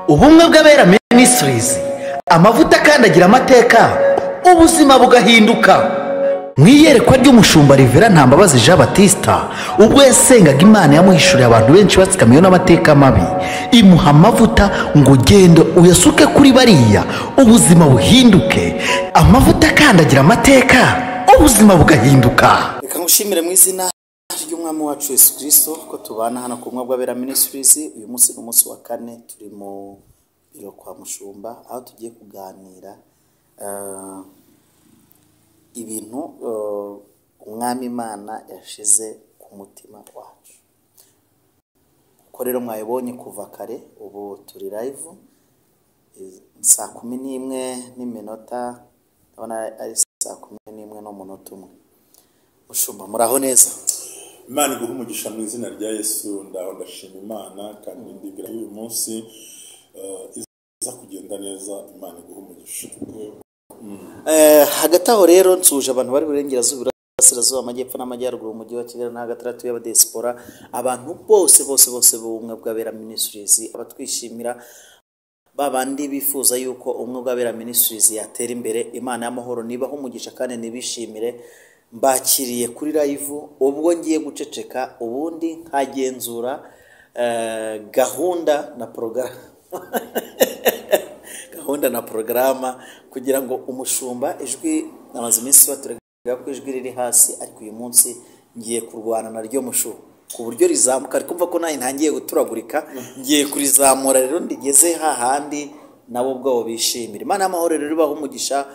ubumwe bw'abera MINISTRIES, amavuta kandi agira amateka, ubuzima bugahinduka. Mu iyerekwa ry'umushumba Rivera Ntambabazi Jean Baptiste, ubwo yasengaga Imana yamuhishuriye abantu benshi batsikamiwe n'amateka mabi, imuha amavuta ngo ugende uyasuke kuri bariya, ubuzima buhinduke. Amavuta kandi agira amateka, ubuzima bugahinduka. Reka ngushimire mu izina ry'umwami wacu Yesu Kristo ko tubana hano ku bumwe bw'abera MINISTRIES. Uyu munsi ni umunsi wa 4 turi mu biro kwa mushumba, aho tugiye kuganira ibintu umwami Imana yashize ku mutima wacu. Uko rero mwayibonye kuva kare, ubu turi live saa 11:00, ndabona ari saa 11:01. Mushumba, muraho neza? Imana iguhe umugisha mu izina rya Yesu. Ndaho ndashima Imana kandi ndigira uyu munsi iza kugenda neza. Imana iguhe umugisha. Hagati aho rero nsuje abantu bari burengerazuba, Burasirazuba, Amajyepfo n'Amajyaruguru, umujyi wa Kigali na gatandatu y'abadiaspora, abantu bose b'ubumwe bw'abera MINISTRIES, abatwishimira, babandi bifuza yuko ubumwe bw'abera MINISTRIES yatera imbere. Imana y'amahoro nibaho umugisha kandi nibishimire. Mbakiriye kuri live ubwo ngiye guceceka, ubundi nkagenzura gahunda na porogaramu kugira ngo umushumba ijwi namaze iminsi baturega ko ijwi riri hasi, ariko uyu munsi ngiye kurwana naryo mushu ku buryo rizamuka. Ariko kumva ko nayo ntangiye guturagurika, ngiye kurizamura rero ndigeze hahandi nabo ubwabo bishimira. Imana y'amahoro rero ibaho umugisha.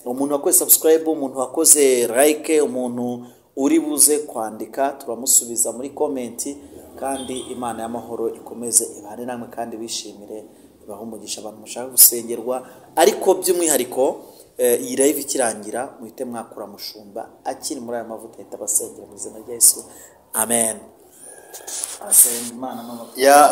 Umuntu wakoze subscribe, umuntu wakoze like, umuntu uri buze kwandika turamusubiza muri comment, kandi Imana y'amahoro ikomeze ibane namwe kandi bishimire. Ibaho umugisha abantu mushaka gusengerwa, ariko by'umwihariko iyi live ikirangira muhite mwakura mushumba akiri muri aya mavuta ahita basengera mu izina rya Yesu. Amen.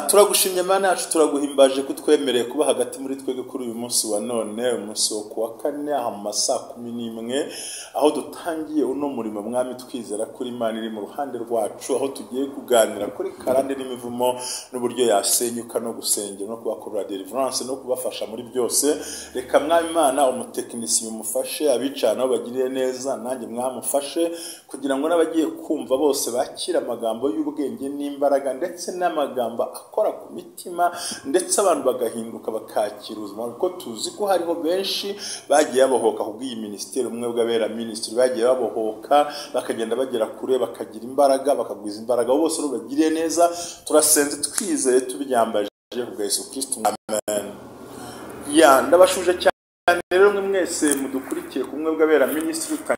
Turagushimye Imana yacu, turaguhimbaje kutwemereye kuba hagati muri twege kuri uyu munsi wa none, umunsi wo kuwa 4 aha mu saa 11, aho dutangiye uno murimo mwami, twizera kuri Imana iri mu ruhande rwacu, aho tugiye kuganira kuri Karande n'imivumo n'uburyo yasenyuka no gusengera no kubakorera Deliverence no kubafasha muri byose. Reka mwami Imana umutekinisiye umufashe, abicana bagiriye neza, nanjye mwamufashe kugira ngo n'abagiye kumva bose bakira amagambo y'ubwenge n'imbaraga ndetse n'amagambo akora ku mitima, ndetse abantu bagahinduka bakakira ubuzima, kuko tuzi ko hariho benshi bagiye babohoka kubw'iyi ministeri umwe bw'abera MINISTRIES, bagiye babohoka bakagenda bagera kure, bakagira imbaraga, bakagwiza imbaraga. Bose bagiriye neza, turasenze twizeye tubyambaje kubwa Yesu Kristo. Amen. Ndabashuje cyane rero mwe mwese mudukurikiye kumwe bw'abera MINISTRIES.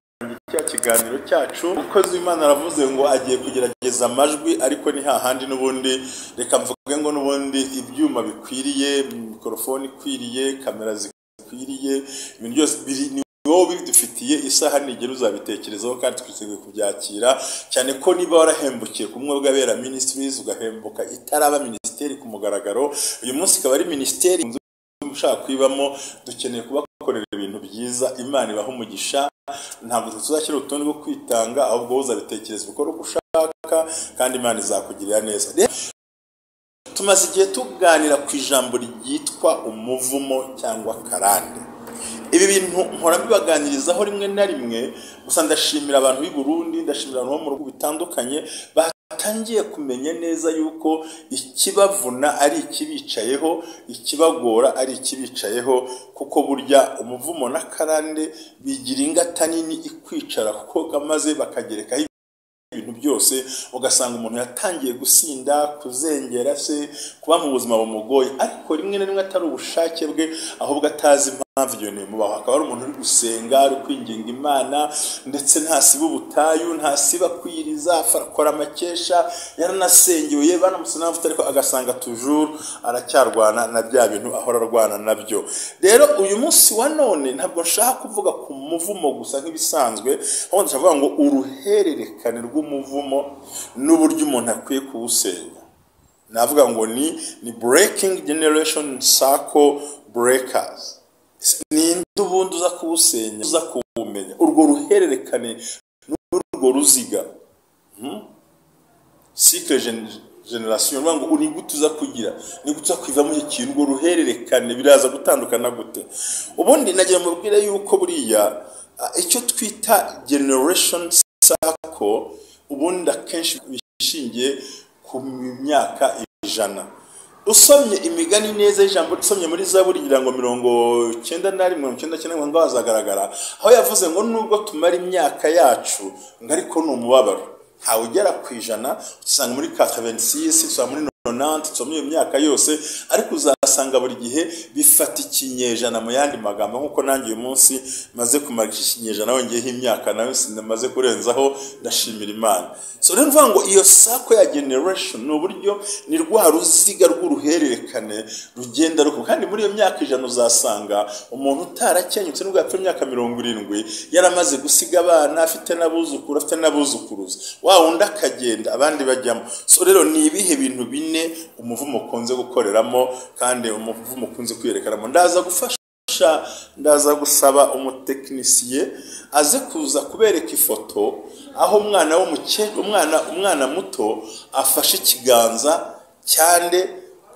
Cya kiganiro cyacu umukozi w'Imana aravuze ngo agiye kugerageza amajwi, ariko ni hahandi n'ubundi. Reka mvuge ngo n'ubundi ibyuma bikwiriye, mikrofone ikwiriye, kamera zikwiriye, ibintu byose biri wowe bidufitiye. Isaha nigera uzabitekerezaho kandi twiteguye kubyakira, cyane ko niba warahembukiye kumwe bw'abera MINISTRIES ugahembuka itaraba ministeri ku mugaragaro, uyu munsi ikaba ari ministeri ushaka kwibamo, dukeneye kubakorera ibintu byiza. Imana ibaho umugisha. Ntabwo tuzashyira urutonde rwo kwitanga, ahubwo uzabitekereza ukora uko ushaka kandi Imana izakugirira neza. Tumaze igihe tuganira ku ijambo ryitwa umuvumo cyangwa karande. Ibi bintu mpora bibaganirizaho rimwe na rimwe, gusa ndashimira abantu b'i Burundi, ndashimira abantu bo mu bihugu bitandukanye batangiye kumenya neza yuko ikibavuna ari ikibicayeho, ikibagora ari ikibicayeho, kuko burya umuvumo na karande bigira ingata nini ikwicara, kuko maze bakagerekaho ibintu byose, ugasanga umuntu yatangiye gusinda, kuzengera se, kuba mu buzima bumugoye, ariko rimwe na rimwe atari ubushake bwe, ahubwo atazi impamvu iyo ntimubaho. Akaba ari umuntu uri gusenga, ari kwinginga Imana, ndetse ntasiba ubutayu, ntasiba kwiriza, akora amakesha, yaranasengewe banamusana amavuta, ariko agasanga toujours aracyarwana na bya bintu ahora arwana nabyo. Rero uyu munsi wa none ntabwo nshaka kuvuga ku muvumo gusa nk'ibisanzwe, ahubwo ndavuga ngo uruhererekane rw'umuvumo n'uburyo umuntu akwiye kuwusenya. Navuga ngo ni breaking generation circle breakers. Ni ubundi uza kuwusenya, uza kuwumenya urwo ruhererekane n'urwo ruziga. generation ngo uri gutuza kugira ni gutuza kwiva muri ikintu ngo ruhererekane biraza gutandukana gute. Ubundi nagira mubwire yuko buriya icyo twita generation circle ubundi akenshi bishingiye ku myaka 100. Usomye imigani neza y'ijambo usomye muri Zaburi ngira ngo 99 ngo hazagaragara aho yavuze ngo nubwo tumara imyaka yacu ngariko n'umubabaro ntawe ugera ku 100. Usanga muri 86 usanga muri 90 usomye imyaka yose ariko uzasanga buri gihe bifata ikinyejana mu yandi magambo nkuko nanjye uyu munsi maze kumara ikinyejana wongeyeho imyaka nawe sinamaze kurenzaho ndashimira Imana. So rero mvuga ngo iyo sako ya generation no buryo ni rwa ruziga rw'uruhererekane rugenda ruko kandi muri iyo myaka 100 uzasanga umuntu utarakenyutse nubwo yapfa imyaka 70 yaramaze gusiga abana afite n'abuzukuruza wa wundi akagenda abandi bajyamo. So rero ni ibihe bintu bine umuvumo ukunze gukoreramo kandi umuvumo ukunze kwiyerekanamo. Ndaza gusaba umutekinisiye aze kuza kubereka ifoto aho umwana muto afashe ikiganza cyane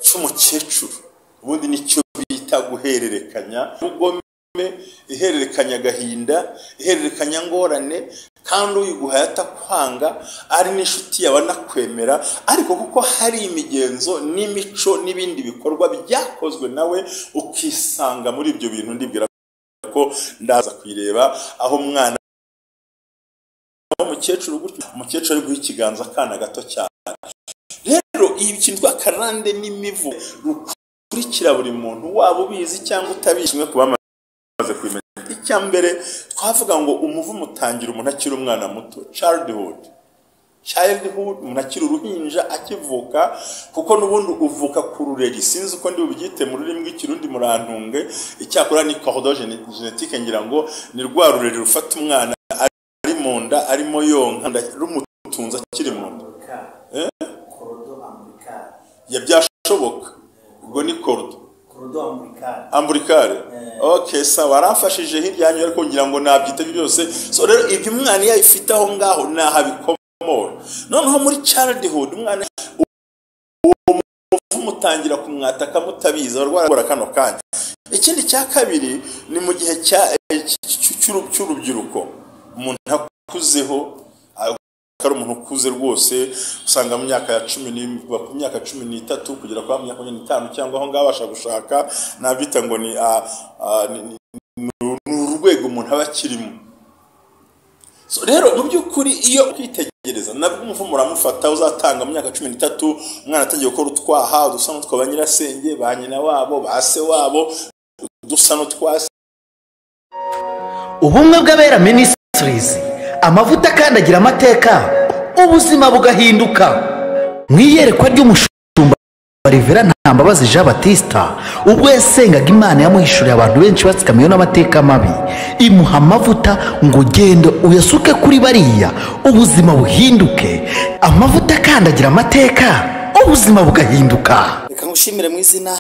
cy'umukecuru. Ubundi nicyo bita guhererekanya ubugome, ihererekanya agahinda, ihererekanya ngorane, kandi uyiguha yatakwanga ari n'inshuti yawe nakwemera ariko kuko hari imigenzo n'imico n'ibindi bikorwa byakozwe nawe ukisanga muri ibyo bintu. Ndibwira ko ndaza kwireba aho umwana umukecuru ari guha ikiganza akana gato cyane. Rero ibi kintu twa Karande n'imivu rukurikira buri muntu waba ubizi cyangwa utabishimwe kubamaze kwimenya. Icyambere twavuga ngo umuvumo utangira umuntu akiri umwana muto, childhood umuntu akiri uruhinja akivuka, kuko nubundi uvuka ku rureri. Sinzi uko ndi bubyite mu rurimi rw'ikirundi murantunge, icyakora ni cordon génétique ngira ngo ni rwa rureri rufata umwana ari mu nda arimo yonka rumutunza akiri mu nda. Yabyashoboka ubwo ni cordon amburikare. Okay, sawa, aramfashije hirya yanyu ariko ngira ngo nabyite byose. So rero ibyo umwana yayifite aho ngaho nahabikomora. Noneho muri childhood umwana umutangira kumwataka mutabiza barwara kano kanya. Ikindi cya kabiri ni mu gihe cy'urubyiruko umuntu akuzeho kari umuntu ukuze rwose usanga mu myaka ya 13 kugera kwa myaka 25 cyangwa aho ngabasha gushaka nabita ngo ni urwego umuntu abakirimo. So rero mu byukuri iyo kwitegereza nabwo umuvumo uramufata uzatanga mu myaka 13 umwana atangiye gukora utwaha udusano twa banyirasenge ba nyina wabo base wabo udusano twase. Ubumwe bw'abera MINISTRIES, amavuta kandi agira amateka, ubuzima bugahinduka. Mwiyerekwa ry'umushumba Reverend Ntambabazi Jean Baptiste ubwo yasengaga Imana yamuhishuriye abantu benshi batsikamiye n'amateka mabi, imuha amavuta ngo genda uyasuke kuri bariya ubuzima buhinduke. Amavuta kandi agira amateka, ubuzima bugahinduka. Reka ngushimire mu izina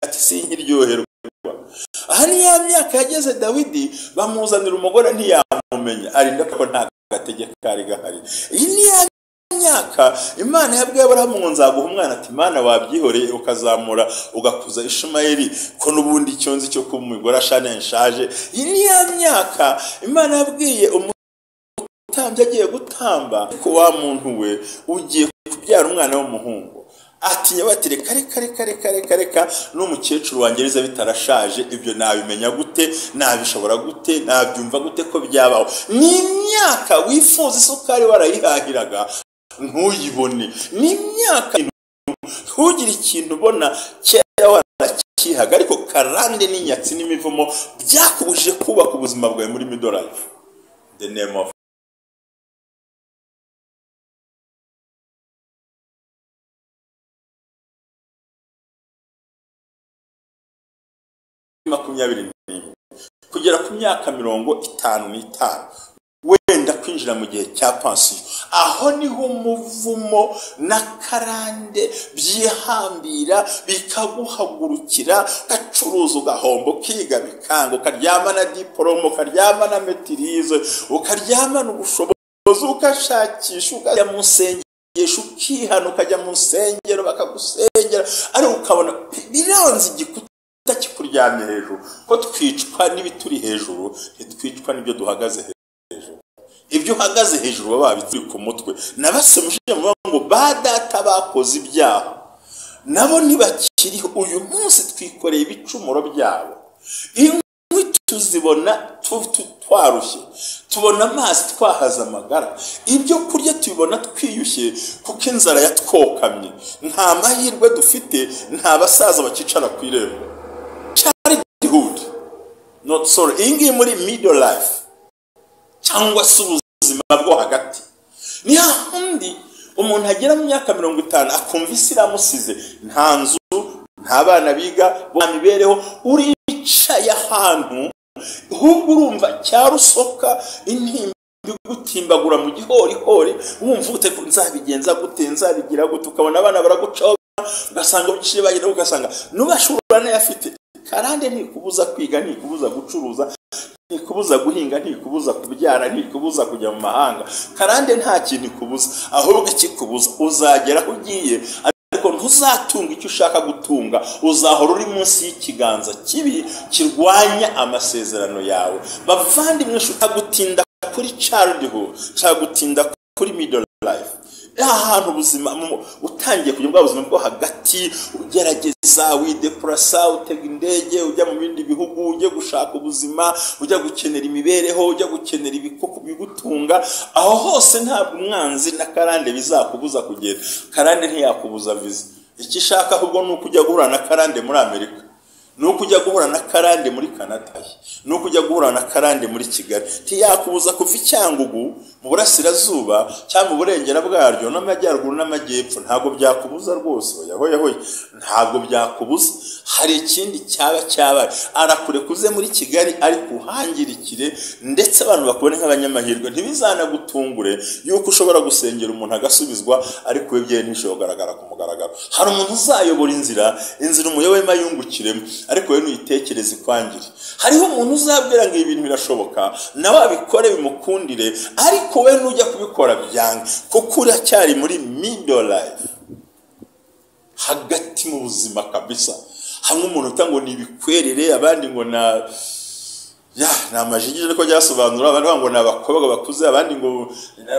ati sinkiryoherwa. Aha ni ya myaka yageze Dawidi bamuzanira umugore ntiyamumenya arinda ko nta gategeko kari gahari. Iyi ni ya myaka Imana yabwiye Aburahamu ngo nzaguha umwana, ati Imana wabyihoreye ukazamura ugakuza Ishumayeli ko nubundi icyonzi cyo kumugora ashane nshaje. Iyi ni ya myaka Imana yabwiye umutambyi agiye gutamba ko wa muntu we ugiye kubyara umwana w'umuhungu. Ati nyabatire kare n'umukecuru wangereza bitarashaje, ibyo nabimenya gute, nabishobora gute, nabyumva gute ko byabaho. Ni imyaka wifuza isukari warayihahiraga ntuyibone, ni imyaka ntugire ikintu ubona kera warakihaga, ariko Karande n'inyatsi n'imivumo byakubuje kubaka ubuzima bwawe muri middle life. The name of kugera ku myaka 55 wenda kwinjira mu gihe cya pansiyo. Aho niho umuvumo na Karande byihambira bikaguhagurukira, gacuruza ugahombo, kiga bikango, ukaryama na diplome, ukaryama na metirize, ukaryama n'ubushobozi, ukashakisha ukajya mu nsengero isengesho ukihana ukajya mu nsengero bakagusengera ariko ukabona biranze igikuta kikuryamye hejuru ko twicwa n'ibituri hejuru ntitwicwa n'ibyo duhagaze hejuru. Ibyo uhagaze hejuru baba bituri ku mutwe nabasomje ngo ba data bakoze ibyaha nabo ntibakiriho uyu munsi twikoreye ibicumuro byabo. Inkwi tuzibona twarushye, tubona amazi twahaza amagara, ibyo kurya tubibona twiyushye kuko inzara yatwokamye. Nta mahirwe dufite, nta basaza bakicara ku irembo. Childhood, not sorry, ingi muri middle life cyangwa se ubuzima bwo hagati. Ni handi umuntu agera mu myaka 50 akumva isi iramusize, nta nzu, nta bana biga, nta mibereho, uricaye ahantu ahubwo urumva cyarusoka intimba gutimbagura mu gihorihori, wumva ute nzabigenza gute, nzabigira gute, ukabona abana baragucaho ugasanga biciye bagenda, ugasanga nubashobora n'ayafite. Karande ntikubuza kwiga, ntikubuza gucuruza, ntikubuza guhinga, ntikubuza kubyara, ntikubuza kujya mu mahanga. Karande nta kintu ikubuza, ahubwo ikikubuza uzagera aho ugiye ariko ntuzatunga icyo ushaka gutunga, uzahora uri munsi y'ikiganza kibi kirwanya amasezerano yawe. Bavandimwe, utagutinda kuri childhood, utagutinda kuri middle life. Ahantu ubuzima utangiye kujya mu buzima bwo hagati, ugerageza wideprasa, utega indege ujya mu bindi bihugu, ujye gushaka ubuzima, ujya gukenera imibereho, ujya gukenera ibikoko bigutunga, aho hose ntabwo umwanzi na karande bizakubuza kugenda. Karande ntiyakubuza viza. Icyo ishaka ahubwo ni ukujya guhura na karande muri Amerika, ni ukujya guhura na karande muri Canada, ni ukujya guhura na karande muri Kigali. Ntiyakubuza kuva Icyangugu mu burasirazuba cyangwa mu burengera bwaryo n'amajyaruguru n'amajyepfo, ntabwo byakubuza rwose. Oya, ntabwo byakubuza. Hari ikindi cyabaye arakurekuze muri Kigali ariko uhangirikire, ndetse abantu bakubone nk'abanyamahirwe. Ntibizanagutungure yuko ushobora gusengera umuntu agasubizwa ariko webye ntishogaragara ku mugaragaro. Hari umuntu uzayobora inzira umuyoboye mayungukiremo ariko we nuyitekereze kwangire. Hariho umuntu uzabwira ngo ibintu birashoboka nawe abikore bimukundire, ariko we nujya kubikora byange kuko uracyari muri middle life, hagati mu buzima kabisa. Hamwe umuntu utango ni ibikwerere, abandi ngo na namajigije ariko byasobanura, abandi ngo nabakobwa bakuze, abandi ngo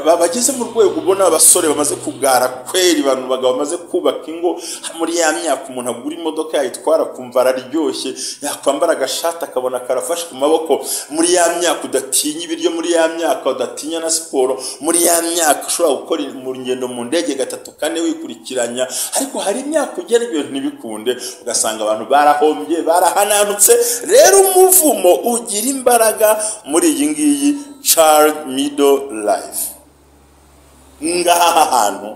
bageze mu rwego ubona abasore bamaze kugara kweri, abantu bagabo bamaze kubaka ingo. Muri ya myaka umuntu agura imodoka yayitwara kumva araryoshye, yakwambara agashati akabona karafashe ku maboko. Muri ya myaka udatinya ibiryo, muri ya myaka udatinya na siporo, muri ya myaka ushobora gukora mu rugendo mu ndege 3-4 wikurikiranya. Ariko hari imyaka ugera ibintu ntibikunde, ugasanga abantu barahombye, barahananutse. Rero umuvumo ugira imbaraga muri iyi ngiyi child middle life. Ngaha hantu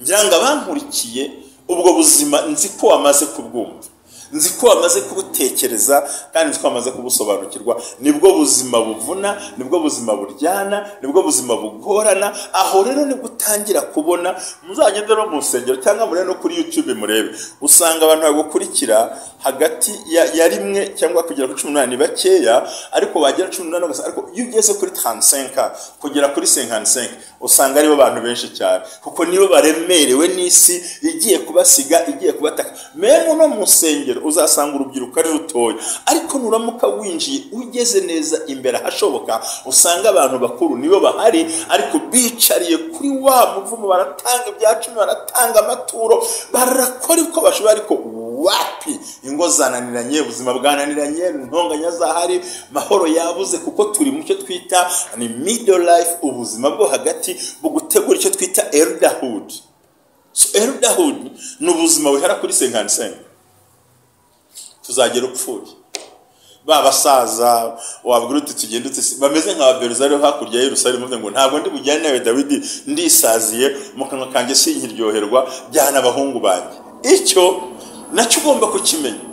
ngira ngo abankurikiye ubwo buzima nzi ko wamaze kubwumva, nzi ko wamaze kubutekereza, kandi nzi ko wamaze kubusobanukirwa. Nibwo buzima buvuna, nibwo buzima buryana, nibwo buzima bugorana. Aho rero nibwo utangira kubona, muzagende no mu nsengero cyangwa muri no kuri YouTube murebe, usanga abantu bagukurikira hagati ya rimwe cyangwa kugera kuri 18 bakeya, ariko bagera 18 gusa. Ariko iyo ugeze kuri 35 kugera kuri 55 usanga aribo bantu benshi cyane, kuko nibo baremerewe n'isi igiye kubasiga, igiye kubataka. Memo no mu nsengero uzasanga urubyiruko ari rutoya, ariko nuramuka winjiye ugeze neza imbere hashoboka, usanga abantu bakuru nibo bahari, ariko bicariye kuri wa muvumo, baratanga ibyacu, baratanga amaturo, barakora uko bashobora. Ariko wapi, ingo zananiranye, ubuzima bwananiranye, intonganya zahari, mahoro yabuze, kuko turi mu cyo twita ni middle life, ubuzima bwo hagati bugutegura icyo twita elderhood. So elderhood ni ubuzima wihara kuri 55 tuzagera upfuye. Babasaza wabwira uti tugende bameze nka Berizari hakurya ya Yerusalemu, ngo ntabwo ndi bujyane nawe Dawidi, ndisaziye mu kanwa kanjye sinkiryoherwa, byana abahungu banjye. Icyo nacyo ugomba kukimenya.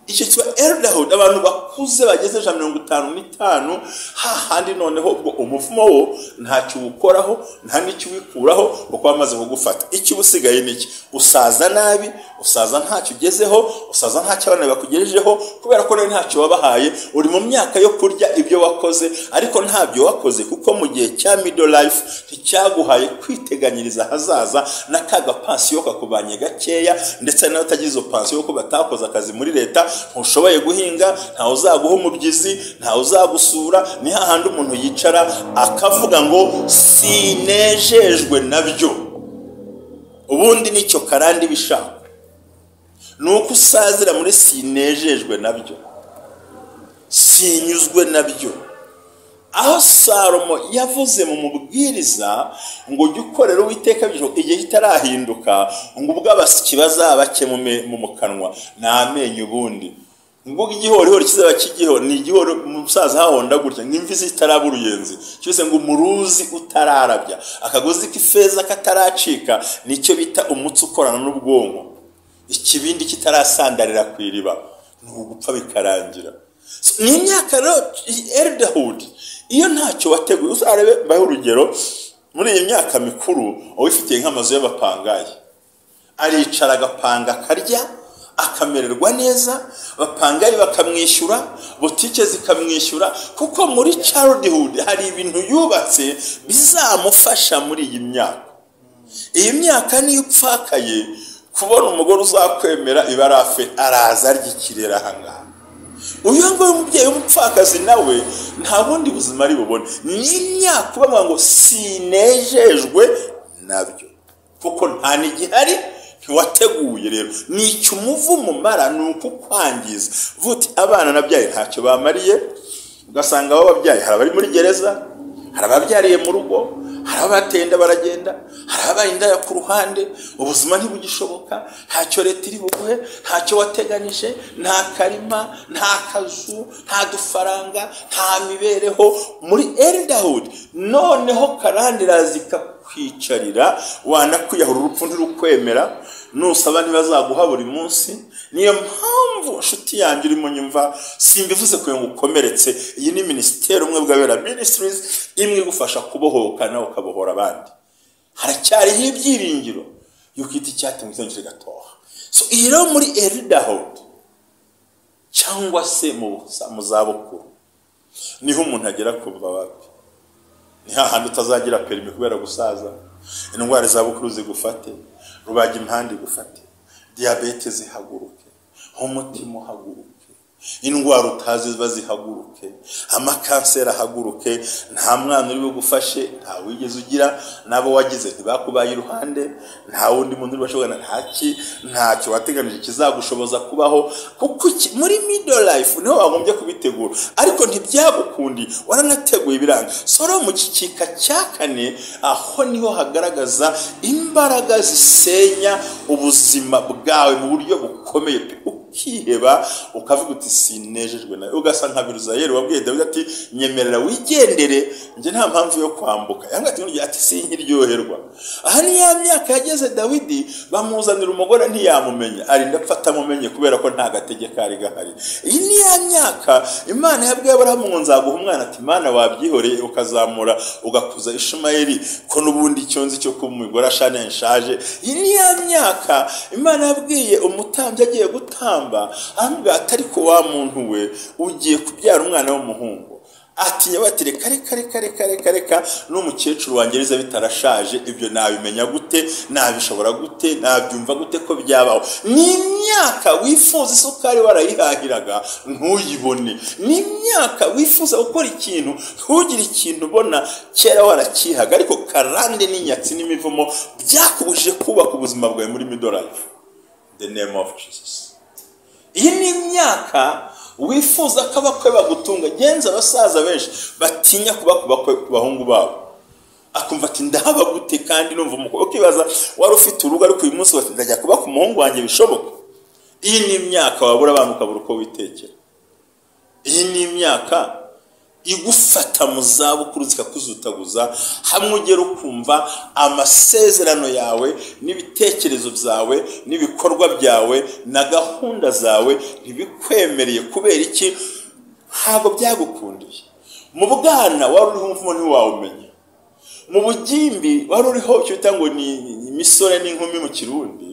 icyo kiba elderhood, abantu bakuze bageze 55, hahandi noneho ubwo umuvumo wo ntacyo ukoraho nta n'icyo wikuraho kuko bamaze kugufata. Icyo ubusigaye niki? Usaza nabi, usaza ntacyo ugezeho, usaza ntacyo abana bakugejejeho kubera ko nawe ntacyo wabahaye. Uri mu myaka yo kurya ibyo wakoze ariko ntabyo wakoze, kuko mu gihe cya middle life nticyaguhaye kwiteganyiriza hazaza n'akaga pansiyo kakubanye gakeya, ndetse nawe utagize pansiyo ko batakoze akazi muri leta, ntushoboye guhinga, ntawe uzaguha umubyizi, ntawe uzagusura. Ni hahandi umuntu yicara akavuga ngo sinejejwe nabyo. Ubundi nicyo Karande bishaka, nuko usazira muri sinejejwe nabyo, sinyuzwe nabyo. Aho Salomo yavuze mu mubwiriza ngo jya ukorera Uwiteka igihe kitarahinduka, ngo ubwo abasiki bazabake mu kanwa n'amenyo, ubundi ngo igihorihori kizaba kigiho ni igihoro umusaza hahonda gutya nk'imvi zitaraba uruyenzi, cyose ngo umuruzi utararabya, akagozi k'ifeza kataracika, nicyo bita umutsi ukorana n'ubwonko, ikibindi kitarasandarira ku iriba, n'ugupfa bikarangira. Ni imyaka elderhood. Iyo ntacyo wateguye, uzarebe bahe urugero muri iyi myaka mikuru uwifitiye nk'amazu y'abapangayi, aricara agapanga akarya akamererwa neza, bapangayi bakamwishyura, butike zikamwishyura, kuko muri childhood hari ibintu yubatse bizamufasha muri iyi myaka. Iyi myaka niyo upfakaye kubona umugore uzakwemera ibarafe araza ry'ikirera ahangaha. Uyu nguyu umubyeyi w'umupfakazi nawe nta bundi buzima ari bubone. Ni imyaka ubavuga ngo sinejejwe nabyo, kuko nta n'igihari, ntiwateguye. Rero ni icyo umuvumo umara, ni uko kwangiza. Vuti abana nabyaye ntacyo bamariye, ugasanga abo babyaye hari abari muri gereza, hari ababyariye mu rugo, hari abatenda baragenda, hari abaye indaya ku ruhande, ubuzima ntibugishoboka, ntacyo leta iri buguhe, ntacyo wateganije, nta karima, nta kazu, nta dufaranga, nta mibereho, muri elderhood. Noneho Karande razika kwicarira, wanakwiyahura urupfu ntirukwemera, nusaba ntibazaguha buri munsi. Niyo mpamvu nshuti yanjye urimo nyumva, simbivuze kugira ngo ukomeretse. Iyi ni Ministeri umwe bwabera Ministries, imwe igufasha kubohoka nawe ukabohora abandi. Haracyariho ibyiringiro yuko iti cyatemwe cyangwa gatoha. So iyi rero muri elderhood cyangwa se mu zabukuru niho umuntu agera kuva wapi. Ni hahandi utazagira perimi kubera gusaza, indwara zabukuru zigufate, rubaga impande gufate, diabete zihaguruke, umutima uhaguruke, indwara utazi bazihaguruke, amakanseri ahaguruke. Nta mwana uri bugufashe, nta wigeze ugira, nabo wagize ntibakubaye iruhande, nta wundi muntu uri bashobora ntacyo wateganije kizagushoboza kubaho, kuko muri middle life niho wagombye kubitegura, ariko ntibyagukundi, waranateguye ibiranga. Soro mu kikika cya 4 aho niho hagaragaza imbaraga zisenya ubuzima bwawe mu buryo bukomeye, ukiheba ukavuga uti sinejejwe nawe, ugasa nka Biruzayeli wabwiye Dawidi ati nyemerera wigendere, nje nta mpamvu yo kwambuka. Yanga ati sinkiryoherwa. Aha ni ya myaka yageze Dawidi bamuzanira umugore ntiyamumenya, arinda apfata mumenye kubera ko nta gategeko ari gahari. Iyi ni ya myaka Imana yabwiye Aburahamu ngo nzaguha umwana, ati Imana wabyihoreye ukazamura ugakuza Ishimayeli, ko nubundi cyonzi cyo kumugore ashane nshaje. Iyi ni ya myaka Imana yabwiye umutambyi agiye gutamba, ambwa atari ko wa muntu we ugiye kubyara umwana w'umuhungu, ati nyabatire kare n'umukecuru wangereza bitarashaje, ibyo nabimenya gute, nabishobora gute, nabyumva gute ko byabaho. Ni imyaka wifuza isukari warayihahiraga ntuyibone, ni imyaka wifuza gukora ikintu ntugire ikintu ubona kera warakihaga, ariko Karande n'inyatsi n'imivumo byakubujije kubaka ubuzima bwawe muri middle life. The name of Jesus. Iyi ni imyaka wifuza ko abakwe bagutunga. Genza abasaza benshi batinya kuba ku bahungu babo, akumva ati ndahaba gute kandi numva umukwe. Ukibaza wari ufite urugo ariko uyu munsi bati ndajya kuba ku muhungu wanjye bishoboka. Iyi ni imyaka wabura abantu ukabura uko witekera. Iyi ni imyaka igufata mu zabukuru zikakuzutaguza, hamwe ugera ukumva amasezerano yawe n'ibitekerezo byawe n'ibikorwa byawe na gahunda zawe ntibikwemereye. kubera iki? ntabwo byagukundiye. mu bwana wari uriho umuvumo ntiwawumenya, mu bugimbi wari uriho icyo bita ngo ni imisore n'inkumi mu Kirundi,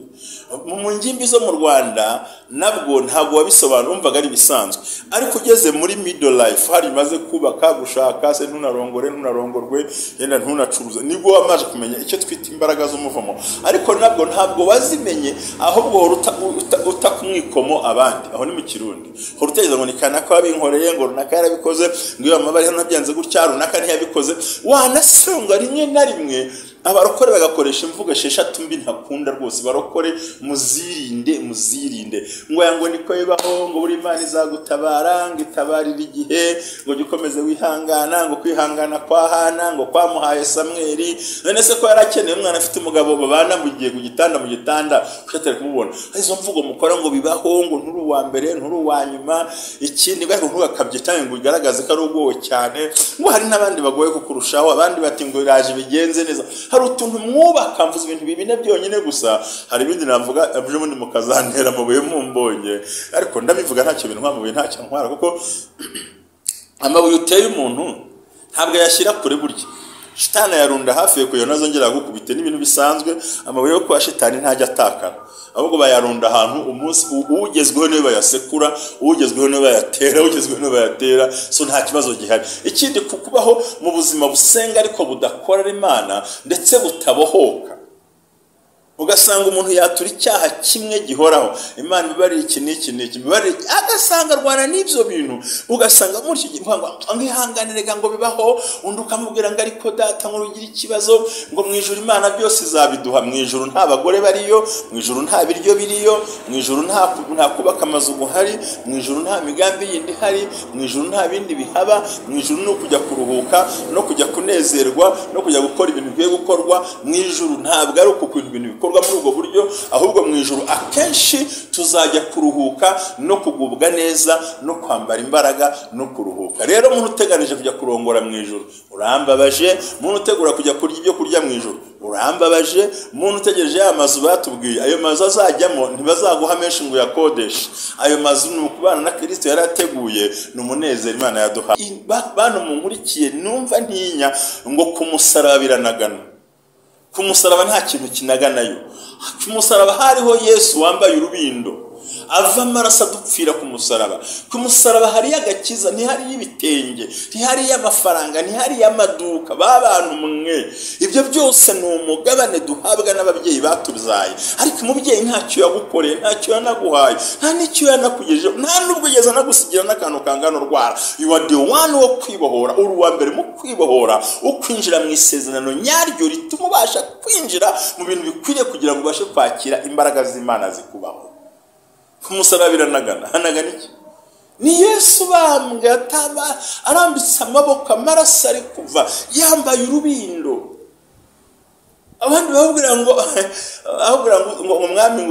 mu ngimbi zo mu Rwanda nabwo ntabwo wabisobanura, umvaga ari bisanzwe. ariko ugeze muri middle life, hari maze kubaka, gushaka, se ntunarongorwe, yenda ntunacuruza, nibwo wamaze kumenya icyo twita imbaraga z'umuvumo. ariko nabwo ntabwo wazimenye, ahubwo uta kumwikomo abandi. aho ni mu Kirundi, hora utegereza ngo ni kanaka wabinkoreye, ngo runaka yarabikoze, ngo iyo amabari hano nabyanze gutya, runaka ntiyabikoze. wanasonga rimwe na rimwe abarokore bagakoresha imvugo esheshatu mbi ntakunda rwose. barokore muzirinde ngo yango niko bibaho, ngo buri Imana izagutabara, ngo itabarira igihe, ngo jya ukomeze wihangana, ngo kwihangana kwa Hana ngo kwamuhaye Samweli. none se ko yarakeneye umwana afite umugabo babana mu gihe ku gitanda ushatse kumubona. izo mvugo mukora ngo bibaho, ngo nturi uwa mbere nturi uwa nyuma, ikindi bari ntugakabye cyane ngo ugaragaze ko ari ugowe cyane, ngo hari n'abandi bagoye kukurushaho, abandi bati ngo iraje bigenze neza. hari utuntu mwubaka mvuze ibintu bibi na byonyine gusa, hari ibindi navuga ejo bundi mukazantera amabuye mumbonye, ariko ndabivuga ntacyo bintu amabuye ntacyo ntwara, kuko amabuye uteye umuntu ntabwo yashyira kure. burya shitani yarunda hafi yo kuyo nazongera gukubite n'ibintu bisanzwe. amabuye yo kwa shitani ntajya atakara, ahubwo bayarunda ahantu umunsi ugezweho niwe bayasekura, ugezweho niwe bayatera, so nta kibazo gihari. ikindi kukubaho mu buzima busenga ariko budakorera Imana ndetse butabohoka, ugasanga umuntu yatura icyaha kimwe gihoraho, Imana ibarira iki n'iki bibarira, agasanga arwana n'ibyo bintu, ugasanga muri icyo gihe ngo ihanganire ngo bibaho, undi ukamubwira ngo ariko data ngo ugira ikibazo, ngo mu ijuru Imana byose izabiduha. mu ijuru nta bagore bariyo, mu ijuru nta biryo biriyo, mu ijuru nta kubaka amazu guhari, mu ijuru nta migambi yindi ihari, mu ijuru nta bindi bihaba. mu ijuru ni ukujya kuruhuka no kujya kunezerwa no kujya gukora ibintu bigiye gukorwa. mu ijuru ntabwo ari uko ibintu muri ubwo buryo, ahubwo mu ijuru akenshi tuzajya kuruhuka no kugubwa neza no kwambara imbaraga no kuruhuka. rero umuntu uteganije kujya kurongora mu ijuru urambabaje, umuntu utegura kujya kurya ibyo kurya mu ijuru urambabaje, umuntu utegereje ya mazu batubwiye, ayo mazu azajyamo ntibazaguha menshi ngo uyakodeshe. ayo mazu ni ukubana na Kristo yarateguye, ni umunezero Imana yaduha. bantu munkurikiye, numva ntinya ngo kumusaraba biranagana. ku musaraba nta kintu kinaganayo. ku musaraba hariho Yesu wambaye urubindo, ava amaraso adupfira ku musaraba. ku musaraba hariyo agakiza, ntihariyo ibitenge, ntihariyo amafaranga, ntihariyo amaduka. bantu mwe, ibyo byose ni umugabane duhabwa n'ababyeyi batubyaye, ariko umubyeyi ntacyo yagukoreye, ntacyo yanaguhaye, nta n'icyo yanakugejeho, nta n'ubwo ugeze anagusigira n'akantu kangana urwara. you are the one wo kwibohora, uri uwa mbere mu kwibohora, ukwinjira mu isezerano nyaryo rituma ubasha kwinjira mu bintu bikwiriye kugira ngo ubashe kwakira imbaraga z'Imana zikubaho. kumusaraba biranagana. hanagana iki? ni Yesu bambwe ataba arambitse amaboko, amaraso ari kuva, yambaye urubindo. abandi bahubwira ngo umwami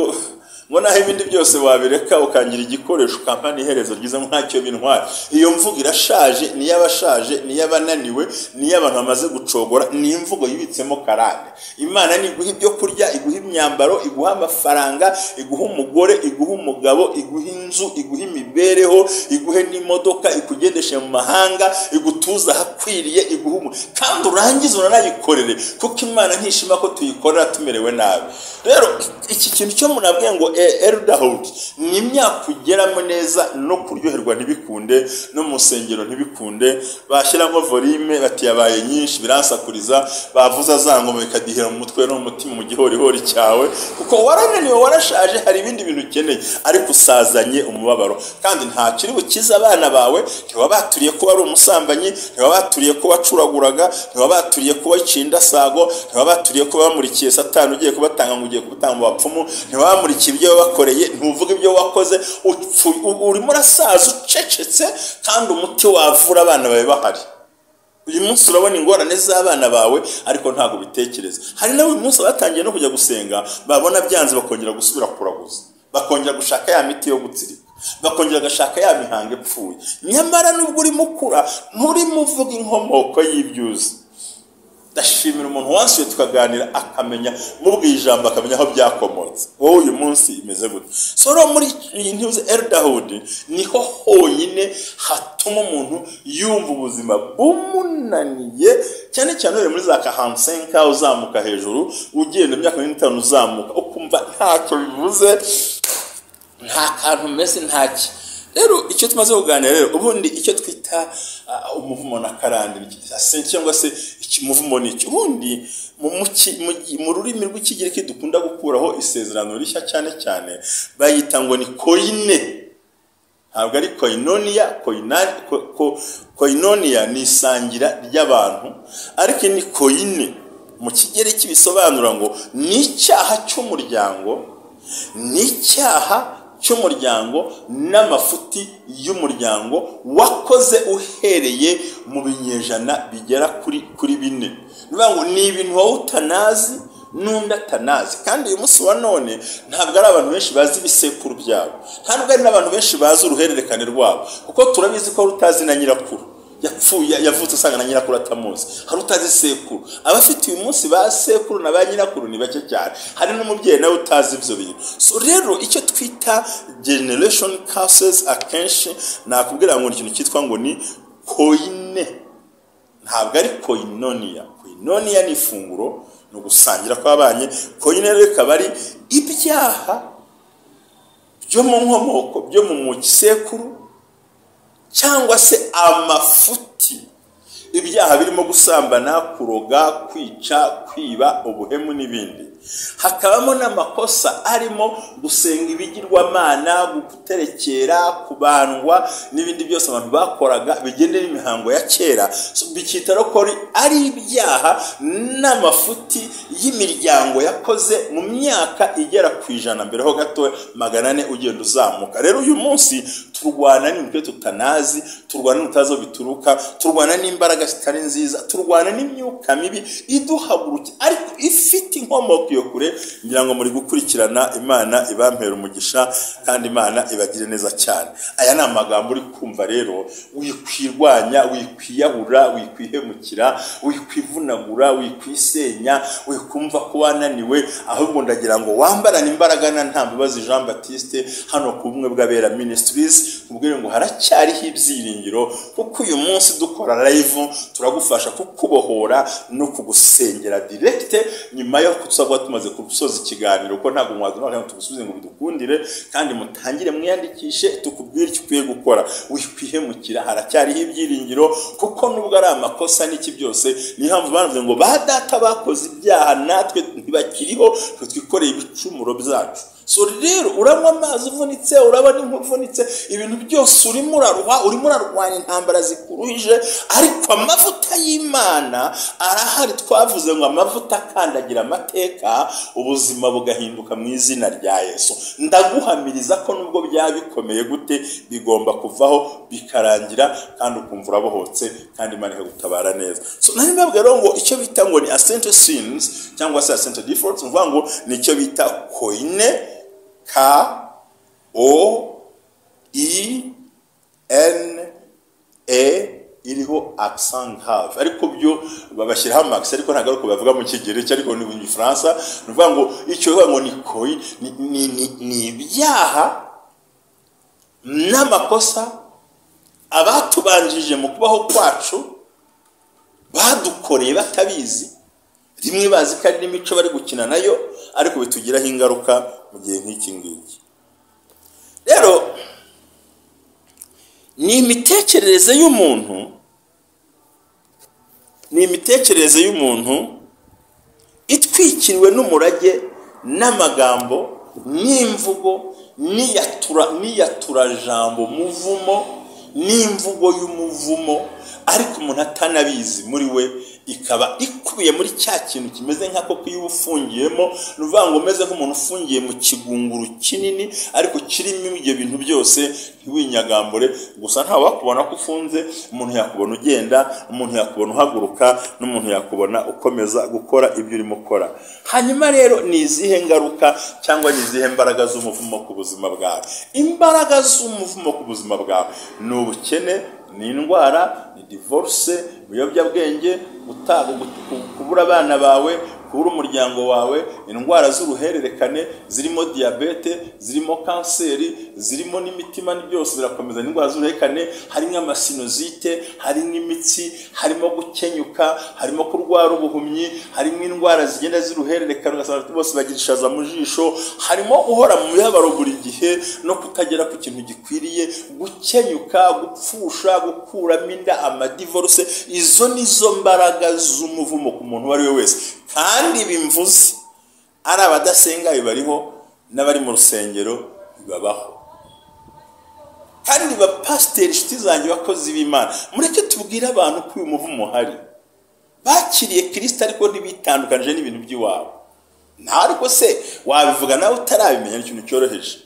ngo naho ibindi byose wabireka ukangira igikoresho ukampana iherezo ryiza ntacyo bintwara. iyo mvugo irashaje, ni y'abashaje, ni y'abananiwe, ni y'abantu bamaze gucogora, ni imvugo yibitsemo karande. Imana ni iguha ibyo kurya, iguha imyambaro, iguha amafaranga, iguha umugore, iguha umugabo, iguha inzu, iguha imibereho, iguhe n'imodoka, ikugendeshe mu mahanga, igutuza ahakwiriye, kandi urangiza uranayikorere, kuko Imana ntishima ko tuyikorera tumerewe nabi. rero iki kintu cyo munabwiye ngo elderhood ni imyaka ugeramo neza no kuryoherwa ntibikunde, no mu nsengero ntibikunde, bashyiramo volume bati yabaye nyinshi biransakuriza, bavuza za ngoma bikadihira mu mutwe no mu mutima, mu gihorihori cyawe, kuko warananiwe, warashaje, hari ibindi bintu ukeneye, ariko usazanye umubabaro. kandi nta kiri bukiza abana bawe. ntiwabaturiye ko wari umusambanyi, ntiwabaturiye ko wacuraguraga, ntiwabaturiye ko wacinda sago, ntiwabaturiye ko bamurikiye Satani ugiye kubatanga ngo ugiye kubutanga mu bapfumu, ntiwamurikiye ibyo wabakoreye, ntuvuga ibyo wakoze, urimo urasaza ucecetse, kandi umuti wavura abana bawe bahari. uyu munsi urabona ingorane z'abana bawe, ariko ntabwo bitekereza. hari nawe uyu munsi batangiye no kujya gusenga, babona byanze bakongera gusubira kuraguza, bakongera gushaka ya miti yo gutsirika. bakongera agashaka ya mihango ipfuye. Nyamara nubwo urimo ukura nturimo uvuga inkomoko y'ibyuzi. Ndashimira umuntu wansuye tukaganira akamenya mubwiye ijambo akamenya aho byakomotse. Wowe uyu munsi imeze gute? So rero muri iyi ntuze elderhood niho honyine hatuma umuntu yumva ubuzima bumunaniye, cyane cyane uri muri za 45 uzamuka hejuru, ugenda imyaka 5 uzamuka ukumva ntacyo bivuze, nta kantu meze ntaki. Rero icyo tumaze kuganira rero ubundi icyo twita umuvumo na karande cyangwa se ikimuvumo n'icyo ubundi mu rurimi rw'ikigiriki dukunda gukuraho isezerano rishya cyane cyane bayita ngo ni koine. Ntabwo ari koinonia. Koinonia ni isangira ry'abantu, ariko ni koine mu kigiriki bisobanura ngo ni icyaha cy'umuryango, ni icyaha cy'umuryango n'amafuti y'umuryango wakoze uhereye mu binyejana bigera kuri 4. Nibango ni ibintu wowe utanazi n'undi atanazi. Kandi uyu munsi wa none ntabwo ari abantu benshi bazi ibisekuru byabo, ntabwo ari n'abantu benshi bazi uruhererekane rwabo, kuko turabizi ko rutazi na nyirakuru yapfuye yavutse usanga na nyirakuru atamuzi, hari utazi sekuru. Abafite uyu munsi ba sekuru na ba nyirakuru ni bake cyane, hari n'umubyeyi nawe utazi ibyo bintu. So rero icyo twita generation curses akenshi nakubwira ngo ikintu cyitwa ngo ni koine, ntabwo ari koinonia. Koinonia ni ifunguro, no gusangira kw'abanye. Koine rero ikaba ari ibyaha byo mu nkomoko, byo mu gisekuru, cyangwa se amafuti, ibyaha birimo gusambana, kuroga, kwica, kwiba, ubuhemu n'ibindi. Hakabamo n'amakosa arimo gusenga ibigirwamana, guterekera, kubandwa n'ibindi byose abantu bakoraga bigendera imihango ya kera. So bikitaro ko ari ibyaha n'amafuti y'imiryango yakoze mu myaka igera ku 100 mbere ho gato 400 ugenda uzamuka. Rero uyu munsi turwana n'ibyo tutanazi, turwana n'utazo bituruka, turwana n'imbaraga zitari nziza, turwana n'imyuka mibi iduhaguruka ariko ifite inkomoko yo kure. Ngira ngo muri gukurikirana, Imana ibampera umugisha kandi Imana ibagire neza cyane. Aya ni amagambo uri kumva rero, wikwirwanya, wikwiyahura, wikwihemukira, wikwivunagura, wikwisenya, wikumva ko wananiwe, ahubwo ndagira ngo wambarane imbaraga na Ntambabazi Jean Baptiste hano ku bumwe bw'abera Ministries, ubwire ngo haracyariho ibyiringiro, kuko uyu munsi dukora live turagufasha kukubohora no kugusengera direct nyuma yo kutuzagwa tumaze kusoza ikiganiro, ko ntabwo mwaduna tugusubize ngo bidukundire kandi mutangire mwiyandikishe tukubwire icyo ukwiye gukora. Wikwihemukira, haracyariho ibyiringiro, kuko nubwo ari amakosa n'iki byose ni hamwe banavuze ngo ba data bakoze ibyaha natwe ntibakiriho, twikoreye ibicumuro byacu. So rero uranywa amazi uvunitse, urabona inkuvunitse, ibintu byose urimo urarwanya intambara zikuruhije, ariko amavuta y'Imana arahari. Twavuze ngo amavuta akandagira amateka, ubuzima bugahinduka mu izina rya Yesu. Ndaguhamiriza ko nubwo byabikomeye gute bigomba kuvaho bikarangira, kandi ukumva urabohotse kandi Imana ikagutabara neza. So nari mbabwira ngo icyo bita ngo ni ancestral sins cyangwa se ancestral defaults, mvuga ngo ni icyo bita koine, K-O-I-N-E iriho accent grave, ariko byo babashyiraho max, ariko ntabwo ari uko bavuga mu Kigereki, ariko ni mu Gifaransa. Nuvuga ngo icyo bivuga ngo ni koi, ni ibyaha n'amakosa abatubanjije mu kubaho kwacu badukoreye batabizi, rimwe bazi ko ari n'imico bari gukina nayo, ariko bitugiraho ingaruka mu gihe nk'iki ngiki. Rero ni imitekerereze y'umuntu, itwikiriwe n'umurage n'amagambo n'imvugo n'iyatura jambo muvumo n'imvugo y'umuvumo, ariko umuntu atanabizi muri we ikaba ikubiye muri cya kintu kimeze nk'ako kuyo ufungiyemo, nuvuga ngo umeze nk'umuntu ufungiye mu kigunguru kinini ariko kirimo ibyo bintu byose, ntiwinyagambure. Gusa nta wakubona ko ufunze, umuntu yakubona ugenda, umuntu yakubona uhaguruka, n'umuntu yakubona ukomeza gukora ibyo urimo ukora. Hanyuma rero ni izihe ngaruka cyangwa ni izihe mbaraga z'umuvumo ku buzima bwawe? Imbaraga z'umuvumo ku buzima bwawe ni ubukene, ni indwara, ni divorce, ibiyobyabwenge, kubura abana bawe, kubura umuryango wawe, indwara z'uruhererekane zirimo diyabete, zirimo kanseri, zirimo n'imitima, byose birakomeza. Indwara z'uruhererekane harimo amasinozite, harimo imitsi, harimo gukenyuka, harimo kurwara ubuhumyi, harimo indwara zigenda z'uruhererekane ugasanga bose bagirishaza mu jisho, harimo uhora mu mibabaro buri gihe no kutagera ku kintu gikwiriye, gukenyuka, gupfusha, gukuramo inda, amadivorce. Izo nizo mbaraga z'umuvumo ku muntu uwo ari we wese. Kandi bimvuze ari abadasenga bibariho, n'abari mu rusengero bibabaho. Kandi bapasiteri, inshuti zanjye, bakozi b'Imana, mureke tubwire abantu ko uyu muvumo hari. Bakiriye Kristo ariko ntibitandukanije n'ibintu by'iwabo. Ariko se wabivuga nawe utarabimenya, ni ikintu cyoroheje.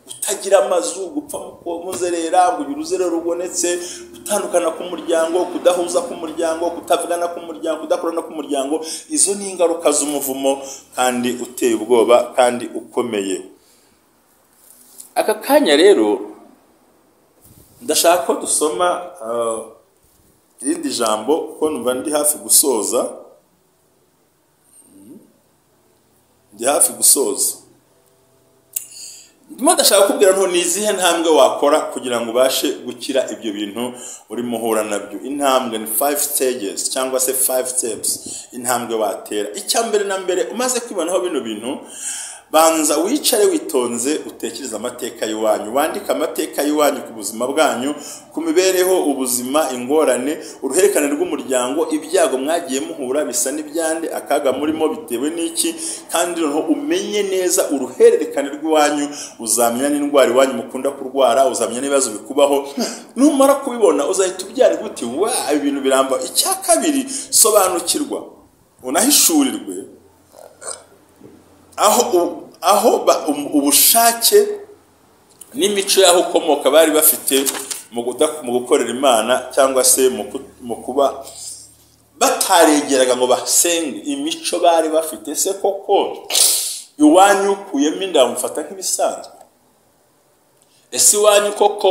Utagira amazu, gupfa muzerera, ngo uruzerero rubonetse, gutandukana ku muryango, kudahuza ku muryango, kutavugana ku muryango, kudakorana ku muryango. Izo ni ingaruka z'umuvumo kandi uteye ubwoba kandi ukomeye. Aka kanya rero ndashaka ko dusoma irindi jambo, kuko numva ndi hafi gusoza. Ndashaka kubwira nto ni izihe ntambwe wakora kugira ngo ubashe gukira ibyo bintu urimo uhura nabyo. Intambwe ni 5 stages cyangwa se 5 steps, intambwe watera. Icya mbere na mbere, umaze kwibonaho bino bintu, banza wicare witonze, utekereza amateka y'iwanyu, wandika amateka y'iwanyu ku buzima bwanyu, ku mibereho, ubuzima, ingorane, uruhererekane rw'umuryango, ibyago mwagiye muhura bisa n'ibyande, akaga murimo bitewe n'iki. Kandi noneho umenye neza uruhererekane rw'iwanyu, uzamenya n'indwara iwanyu mukunda kurwara, uzamenya n'ibibazo bikubaho. Numara kubibona uzahita ubyara guti wa ibintu biramba. Icya kabiri, sobanukirwa unahishurirwe aho ubushake n'imico yaho ukomoka bari bafite mu gukorera Imana, cyangwa se mu kuba batarengeraga ngo basenge. Imico bari bafite se koko iwanyu ukuyemo inda mufata nk'ibisanzwe? Ese iwanyu koko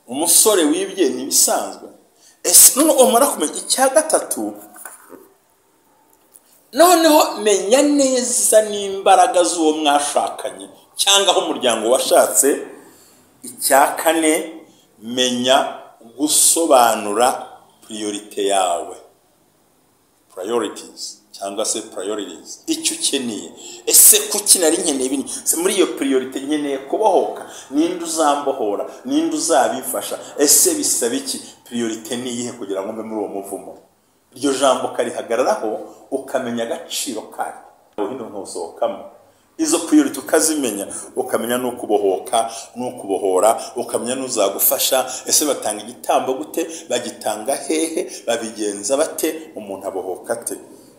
umusore wibye ni ibisanzwe? Ese none umara kumenya. Icya gatatu, noneho menya neza n'imbaraga z'uwo mwashakanye cyangwa aho umuryango washatse. Icya kane, menya gusobanura priorite yawe, priorities cyangwa se priorities, icyo ukeneye. Ese kuki nari nkeneye bini? Se muri iyo priorite nkeneye kubohoka, ninde uzambohora, ninde uzabifasha? Ese bisaba iki? Priorite ni iyihe kugira ngo mbe muri uwo muvumo? Iryo jambo karihagararaho, ukamenya agaciro kayo, hino ntusohokamo. Izo priority ukazimenya, ukamenya n'ukubohoka, n'ukubohora, ukamenya n'uzagufasha. Ese batanga igitambo gute, bagitanga hehe, babigenza bate, umuntu abohoka ate?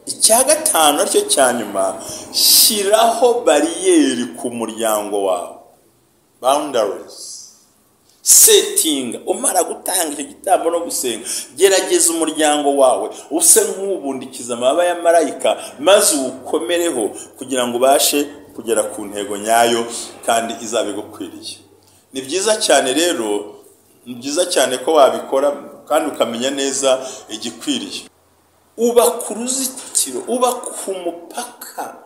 Icya gatanu aricyo cya nyuma, shyiraho bariyeri ku muryango wawe, boundaries. Setting. Umara gutanga icyo gitambo no gusenga, gerageza umuryango wawe use nk'ubundikiza amababa ya marayika, maze ukomereho kugira ngo ubashe kugera ku ntego nyayo kandi izabe gukwiriye. Ni byiza cyane rero, ni byiza cyane ko wabikora kandi ukamenya neza igikwiriye. Uba ku ruzitiro, uba ku mupaka,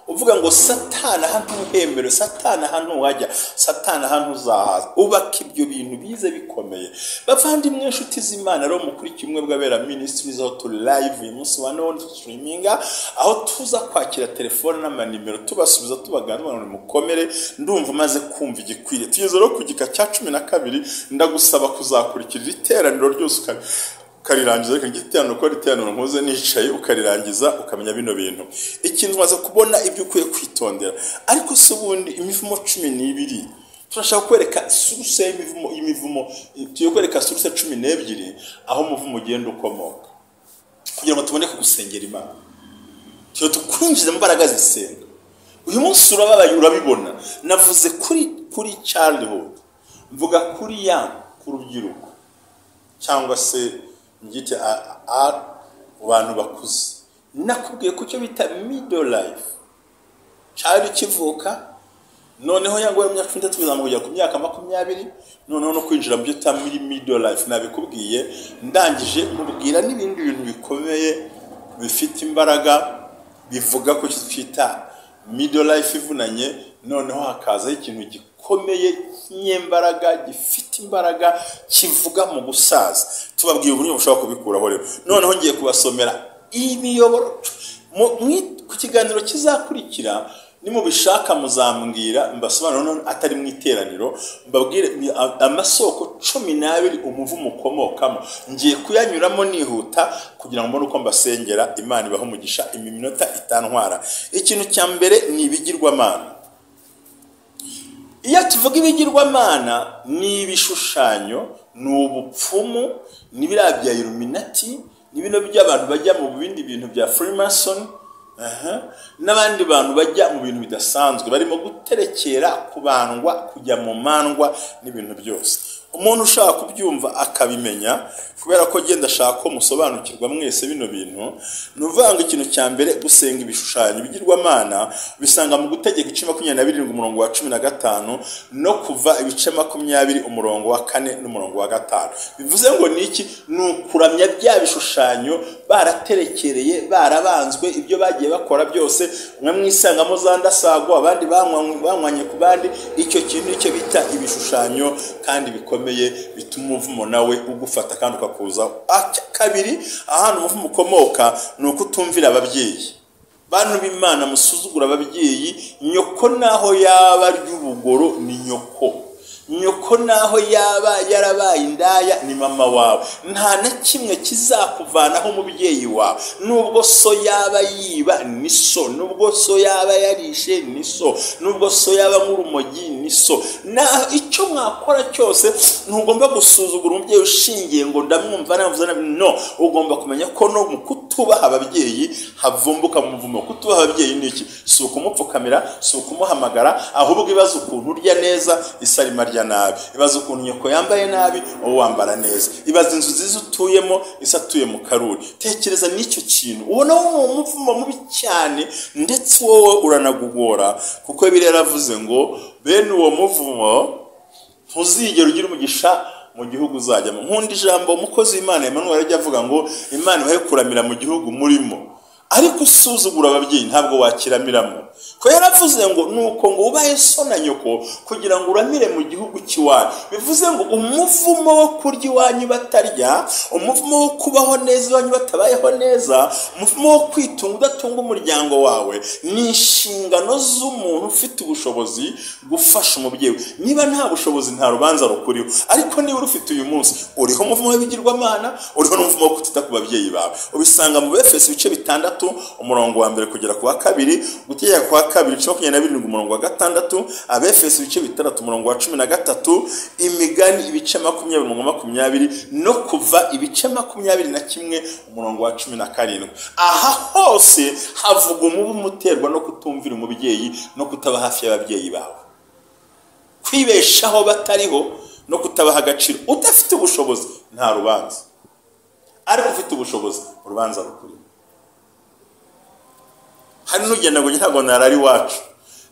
uvuga ngo Satana hano uhembere, Satana hano wajya, Satana hano uzahaza. Ubaka ibyo bintu bize bikomeye. Bavandimwe, inshuti z'Imana, rero mukurikiye umwe bw'abera Ministries aho turi live uyu munsi wa none streaming, aho tuza kwakira telefone n'amanimero tubasubiza tubaganira mukomere. Ndumva maze kumva igikwiriye. Tugeze rero ku gika cya 12, ndagusaba kuzakurikira iteraniro ryose ukarirangiza. Reka ngitano ko riteraniro nkuze nicaye ukarirangiza, ukamenya bino bintu. Ikintu maze kubona ibyo ukwiye kwitondera. Ariko se ubundi imivumo 12 turashaka kwereka source y'imivumo tuyo kwereka source 12 aho umuvumo ugenda ukomoka kugira ngo tubone kugusengera Imana cyo tukwinjiza mu mbaraga zisenga. Uyu munsi urababaye urabibona, navuze kuri childhood, mvuga kuri ku rubyiruko cyangwa se ngite abantu bakuze. Nakubwiye ko cyo bita middle life, cyari kivuka noneho yangoye mu myaka 16 bizamujya ku myaka 20, noneho no kwinjira mu byo tamiri middle life. Nabikubwiye ndangije mubwira n'ibindi bintu bikomeye bifite imbaraga bivuga ko cyita middle life ivunanye, noneho hakaza ikintu gikomeye nyembaraga gifite imbaraga kivuga mu gusaza. Tubabwiye uburyo bushobora kubikuraho rero. Noneho ngiye kubasomera imiyoboro ku kiganiro kizakurikira. Nimubishaka muzambwira mbasobanura none atari mu iteraniro, mbabwire amasoko 12 umuvumo ukomokamo. Ngiye kuyanyuramo nihuta kugira ngo mbone uko mbasengera Imana ibaho umugisha iminota itantwara. Ikintu cya mbere ni ibigirwamana. Iyo tuvuga ibigirwamana ni ibishushanyo, ni ubupfumu, ni birabya Illuminati, ni bino by'abantu bajya mu bindi bintu bya Freemason, n'abandi bantu bajya mu bintu bidasanzwe barimo guterekera kubandwa kujya mu mandwa n'ibintu byose. Umuntu ushaka kubyumva akabimenya, kubera ko genda shaka ko musobanukirwa mwese bino bintu, nuvanga ikintu cya mbere gusenga ibishushanyo bigirwamana bisanga mu gutegeka 22 umurongo wa 15 no kuva ibice 20 umurongo wa 4 n'umurongo wa 5. Bivuze ngo niki? Nukuramya bya bishushanyo baraterekereye barabanzwe ibyo bagiye bakora byose, mwe mwisangamo zandasagwa abandi banywanye ku bandi. Icyo kintu icyo bita ibishushanyo kandi bikomeye bituma umuvumo nawe ugufata kandi ukakuza. Kabiri, ahantu umuvumo ukomoka ni uko utumvira ababyeyi. Bantu b'Imana musuzugura ababyeyi. Nyoko naho yaba ry'ubugoro ni nyoko. Nyoko naho yaba yarabaye indaya ni mama wawe. Nta na kimwe kizakuvanaho umubyeyi wawe. Nubwo so yaba yiba ni so, nubwo so yaba yarishe ni so, nubwo so yaba nk'urumogi ni so. Na icyo mwakora cyose ntugomba gusuzugura umubyeyi ushingiye ngo ndamwumva navuze no. Ugomba kumenya ko no mu kutubaha ababyeyi havumbuka mu muvumo. Kutubaha ababyeyi ni iki? Si ukumupfukamira, si ukumuhamagara, ahubwo ibaza ukuntu urya neza isarima nabi, ibaza ukuntu nyoko yambaye nabi wowe wambara neza, ibaza inzu zizo utuyemo isatuye mu karuri. Tekereza n'icyo kintu ubona wo umuvumo mubi cyane, ndetse wowe uranagugora kuko Bibiliya yaravuze ngo bene uwo muvumo ntuzigera ugira umugisha mu gihugu uzajyamo. Nkunda ijambo umukozi w'Imana Emmanuel ajya avuga ngo Imana ibahe kuramira mu gihugu murimo, ariko usuzugura ababyeyi ntabwo wakiramiramo. Ko yaravuze ngo nuko ngo ubahe so na nyoko kugira ngo uramire mu gihugu kiwanyu. Bivuze ngo umuvumo wo kurya iwanyu batarya, umuvumo wo kubaho neza iwanyu batabayeho neza, umuvumo wo kwitunga udatunga umuryango wawe, ni inshingano z'umuntu ufite ubushobozi gufasha umubyeyi. Niba nta bushobozi nta rubanza rukuriho, ariko niba ufite uyu munsi uriho umuvumo w'ibigirwamana, uriho n'umuvumo wo kutita ku babyeyi bawe. Ubisanga mu Efeso ibice 6 umurongo wa 1 kugera ku wa 2, gutegeka kwa 2:27 umurongo wa 6, Abefeso ibice 6 umurongo wa 13, Imigani ibice 20 umurongo wa 20 no kuva ibice 21 umurongo wa 17. Aha hose havuga umuvumo uterwa no kutumvira umubyeyi no kutaba hafi y'ababyeyi bawe, kwibeshaho batariho no kutabaha agaciro. Udafite ubushobozi nta rubanza, ariko ufite ubushobozi urubanza rukuri. Hari n'ugenda ngo ntabwo narari wacu.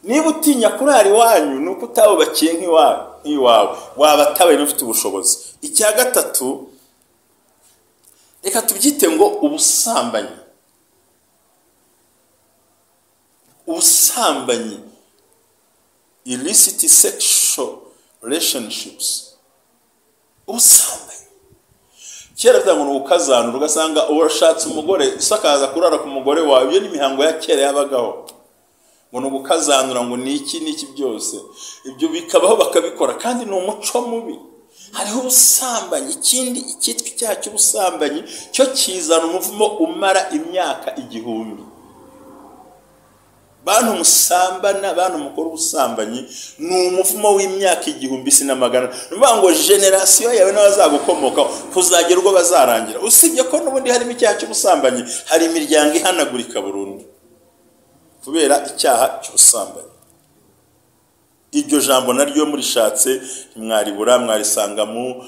Niba utinya kurari wanyu nuko utabubakiye nk'iwawe waba tabaye n'ufite ubushobozi. Icya gatatu, reka tubyite ngo ubusambanyi. Ubusambanyi, illicit sexual relationships. Ubusambanyi kera byango n'ukazana ugasanga urashatse umugore isakaza kurara ku mugore wawe. Iyo n'imihango ya kera yabagaho ngo n'ugukazanura ngo niki byose ibyo bikabaho bakabikora, kandi ni umuco mubi. Hariho ubusambanyi. Ikindi icyitwa icyaha cy'ubusambanyi cyo kizana umuvumo umara imyaka 1000. bantu musambana, bantu mukora ubusambanyi, ni umuvumo w'imyaka 1000 nuvuga ngo generation yawe n'abazagukomoka kuzagera ubwo bazarangira. Usibye ko n'ubundi harimo icyaha cy'ubusambanyi, hari imiryango ihanagurika burundu kubera icyaha cy'ubusambanyi. Iryo jambo naryo murishatse ntimwaribura, mwarisanga mu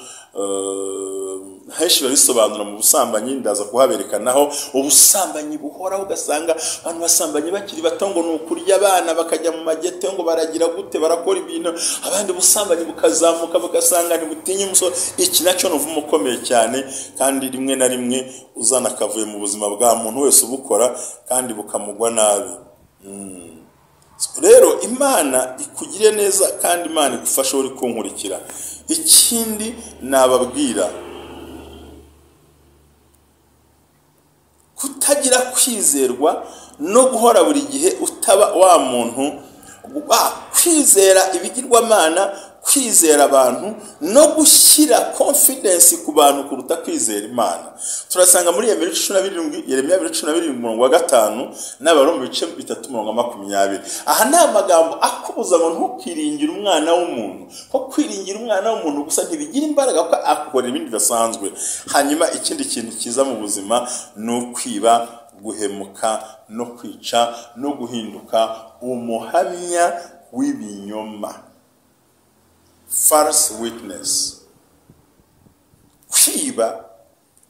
henshi barisobanura mu busambanyi, ndaza kuhaberekanaho. Ubusambanyi buhoraho, ugasanga abantu basambanyi bakiri bato ngo nukurya abana bakajya mu magete ngo baragira gute, barakora ibintu, abandi busambanyi bukazamuka bagasanga ntibutinya umusoro. Iki nacyo nuvumo ukomeye cyane, kandi rimwe na rimwe uzana akavuye mu buzima bwa muntu wese ubukora, kandi bukamugwa nabi. Rero Imana ikugire neza, kandi Imana igufashe uri kunkurikira. Ikindi nababwira, kutagira kwizerwa no guhora buri gihe utaba wa muntu kwizera ibigirwamana, kwizera abantu no gushyira confidence ku bantu kuruta kwizera Imana. Turasanga muri Yeremiya 12:5 n'Abaroma 3:20. Aha ni amagambo akubuza ngo ntukiringire umwana w'umuntu, ko kwiringira umwana w'umuntu gusa ntibigira imbaraga, ko akora ibindi bidasanzwe. Hanyuma ikindi kintu kiza mu buzima ni ukwiba, guhemuka no kwica no guhinduka umuhamya w'ibinyoma, false witness. Kwiba,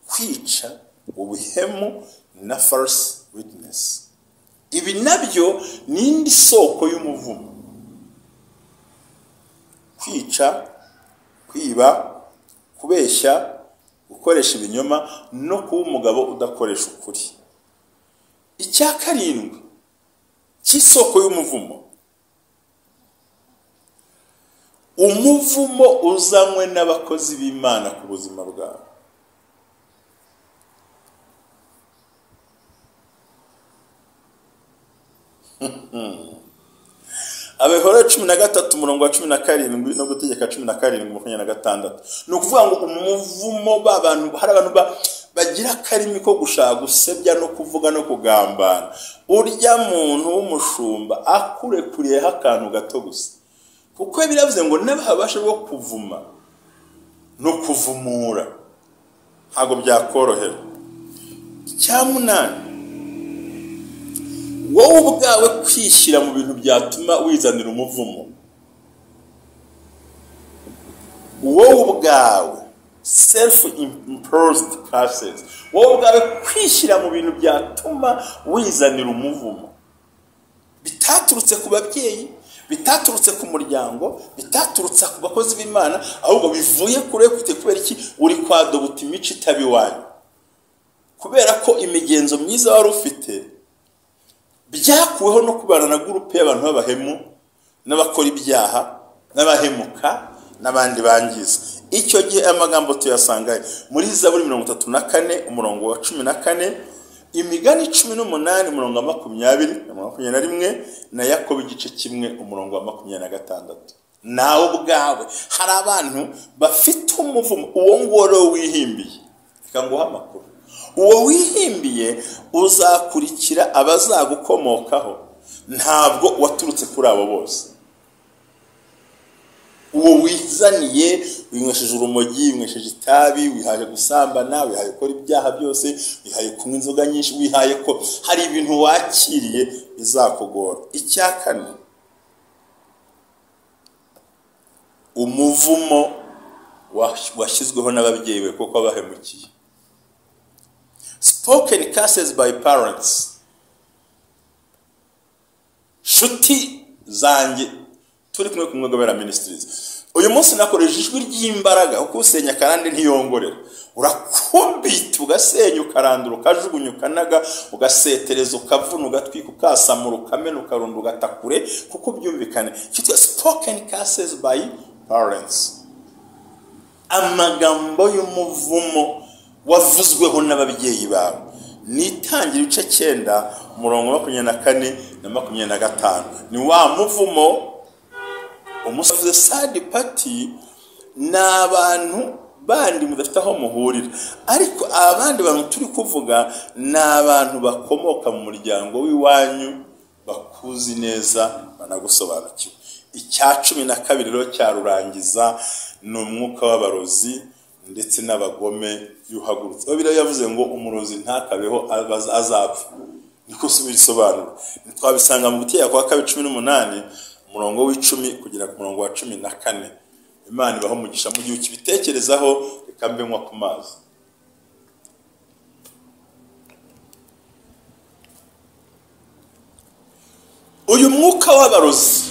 kwica, ubuhemu na false witness, ibi nabyo ni indi soko y'umuvumo. Kwica, kwiba, kubeshya, gukoresha ibinyoma no kuba umugabo udakoresha ukuri. Icya karindwi cy'isoko y'umuvumo, umuvumo uzanywe n'abakozi b'Imana ku buzima bwawe. Abakorera 13:17 no gutegeka 17:26. Ni ukuvuga ngo umuvumo b'abantu, hari abantu bagira akarimi ko gushaka gusebya no kuvuga no kugambana. Urya muntu w'umushumba akurekuriyeho akantu gato gusa, kuko biravuze ngo n'ababasha bwo kuvuma no kuvumura ntago byakorohera. Icyamunani, wowe ubwawe kwishyira mu bintu byatuma wizanira umuvumo. Wowe ubwawe self-imposed curses, wowe ubwawe kwishyira mu bintu byatuma wizanira umuvumo, bitaturutse ku babyeyi, bitaturutse ku muryango, bitaturutse ku bakozi b'Imana, ahubwo bivuye kure kwite. Kubera iki? Uri kwadobuta imico itabiwanyu, kubera ko imigenzo myiza wari ufite byakuweho no kubana na gurupe y'abantu b'abahemu n'abakora ibyaha n'abahemuka n'abandi bangiza. Icyo gihe amagambo tuyasanga muri Zaburi 34:14, Imigani 18:20-21 na Yakobo 1:26. Nawe ubwawe hari abantu bafite umuvumo, uwo ngoro wihimbiye. Reka nguha amakuru, uwo wihimbiye uzakurikira abazagukomokaho, ntabwo waturutse kuri abo bose. Uwo wizaniye, winywesheje urumogi, winywesheje itabi, wihaye gusambana, wihaye gukora ibyaha byose, wihaye kunywa inzoga nyinshi, wihaye ko hari ibintu wakiriye bizakugora. Icya kane, umuvumo washyizweho n'ababyeyi be kuko bahemukiye. Spoken curses by parents. Nshuti zanjye turi kumwe ku WIBUMWE MINISTRIES, uyu munsi nakoresheje ijwi ry'imbaraga kuko usenya Karande ntiyongorera. Urakubita ugasenya, ukarandura, ukajugunya, ukanaga, ugasetereza, ukavuna, ugatwika, ukasamura, ukamena, ukarunda, ugatakure, kuko byumvikane. Cyitwa spoken curses by parents, amagambo y'umuvumo wavuzweho n'ababyeyi bawe. Nitangira ibice 9:24-25. Ni wa muvumo umusavuze side party n'abantu bandi mudafite aho muhurira, ariko abandi bantu turi kuvuga n'abantu bakomoka mu muryango w'iwanyu bakuzi neza banagusobanukiwe. Icya 12 rero cyarurangiza ni umwuka w'abarozi ndetse n'abagome yuhagurutse. Bibiliya yavuze ngo umurozi ntakabeho azapfa. Niko bisobanura. Twabisanga mu Guteka kwa 18 umurongo w'10 kugera ku murongo wa 14. Imana ibaho umugisha mu gihe ukibitekerezaho, reka mbe nywa ku mazi. Uyu mwuka w'abarozi,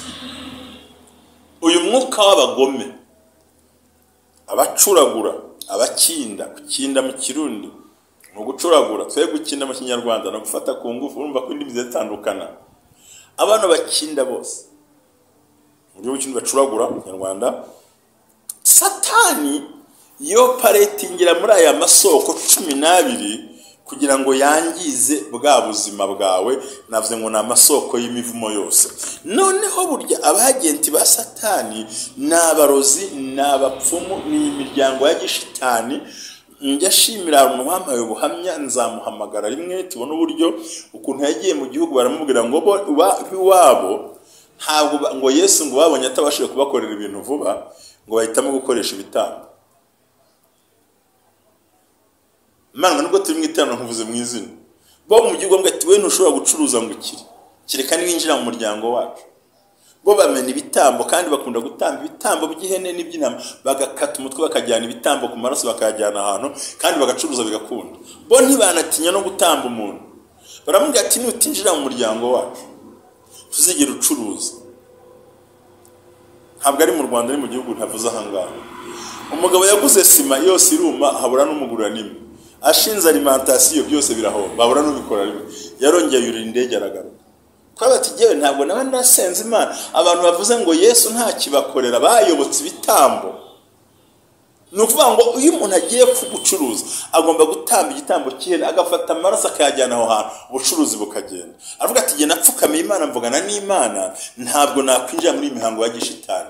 uyu mwuka w'abagome, abacuragura, abakinda, gukinda mu Kirundi no gucuragura, twe gukinda mu Kinyarwanda no gufata ku ngufu, urumva ko indimi zitandukana. Abantu bakinda bose mu gihugu cy'u bacuragura mu Kinyarwanda, Satani yo paretingira muri aya masoko 12 kugira ngo yangize bwa buzima bwawe. Navuze ngo na amasoko y'imivumo yose. Noneho burya abagenti ba Satani n'abarozi n'abapfumu n'imiryango ya gishitani. Njashimira umuntu wamaye ubuhamya, nzamuhamagara rimwe tubona uburyo ukuntu yagiye mu gihugu baramubwira ngo iwabo ntabwo ngo Yesu ngo babonye atabashije kubakorera ibintu vuba, ngo bahitamo gukoresha ibitambo. Imana nubwo turi mu itano nkuvuze mu izina, bo mu gihugu ngo ati we ntushobora gucuruza ngo ukiri, kireka niwinjira mu muryango wacu. Bo bamena ibitambo kandi bakunda gutamba ibitambo by'ihene n'iby'intama, bagakata umutwe bakajyana ibitambo ku maraso bakajyana ahantu kandi bagacuruza bigakunda. Bo ntibanatinya no gutamba umuntu, baramubwira ati nutinjira mu muryango wacu tuzigera ucuruza. Ntabwo ari mu Rwanda, ari mu gihugu ntavuze ahangaha. Umugabo yaguze sima yose iruma, habura n'umugura nimwe. Ashinze alimentation byose birahomba, babura n'ubikora rimwe. Yarongeye yurira indege aragaruka. Kwa bati jewe ntabwo nawe ndasenze Imana. Abantu bavuze ngo Yesu nta kibakorera, bayobotse ibitambo. Nukuvuga ngo uyu umuntu agiye kugucuruza agomba gutamba igitambo cy'ihene, agafata amaraso akayajyana aho hantu, ubucuruzi bukagenda. Aravuga ati je napfukamiye Imana, mvugana n'Imana, ntabwo nakwinjira muri imihango ya gishitani.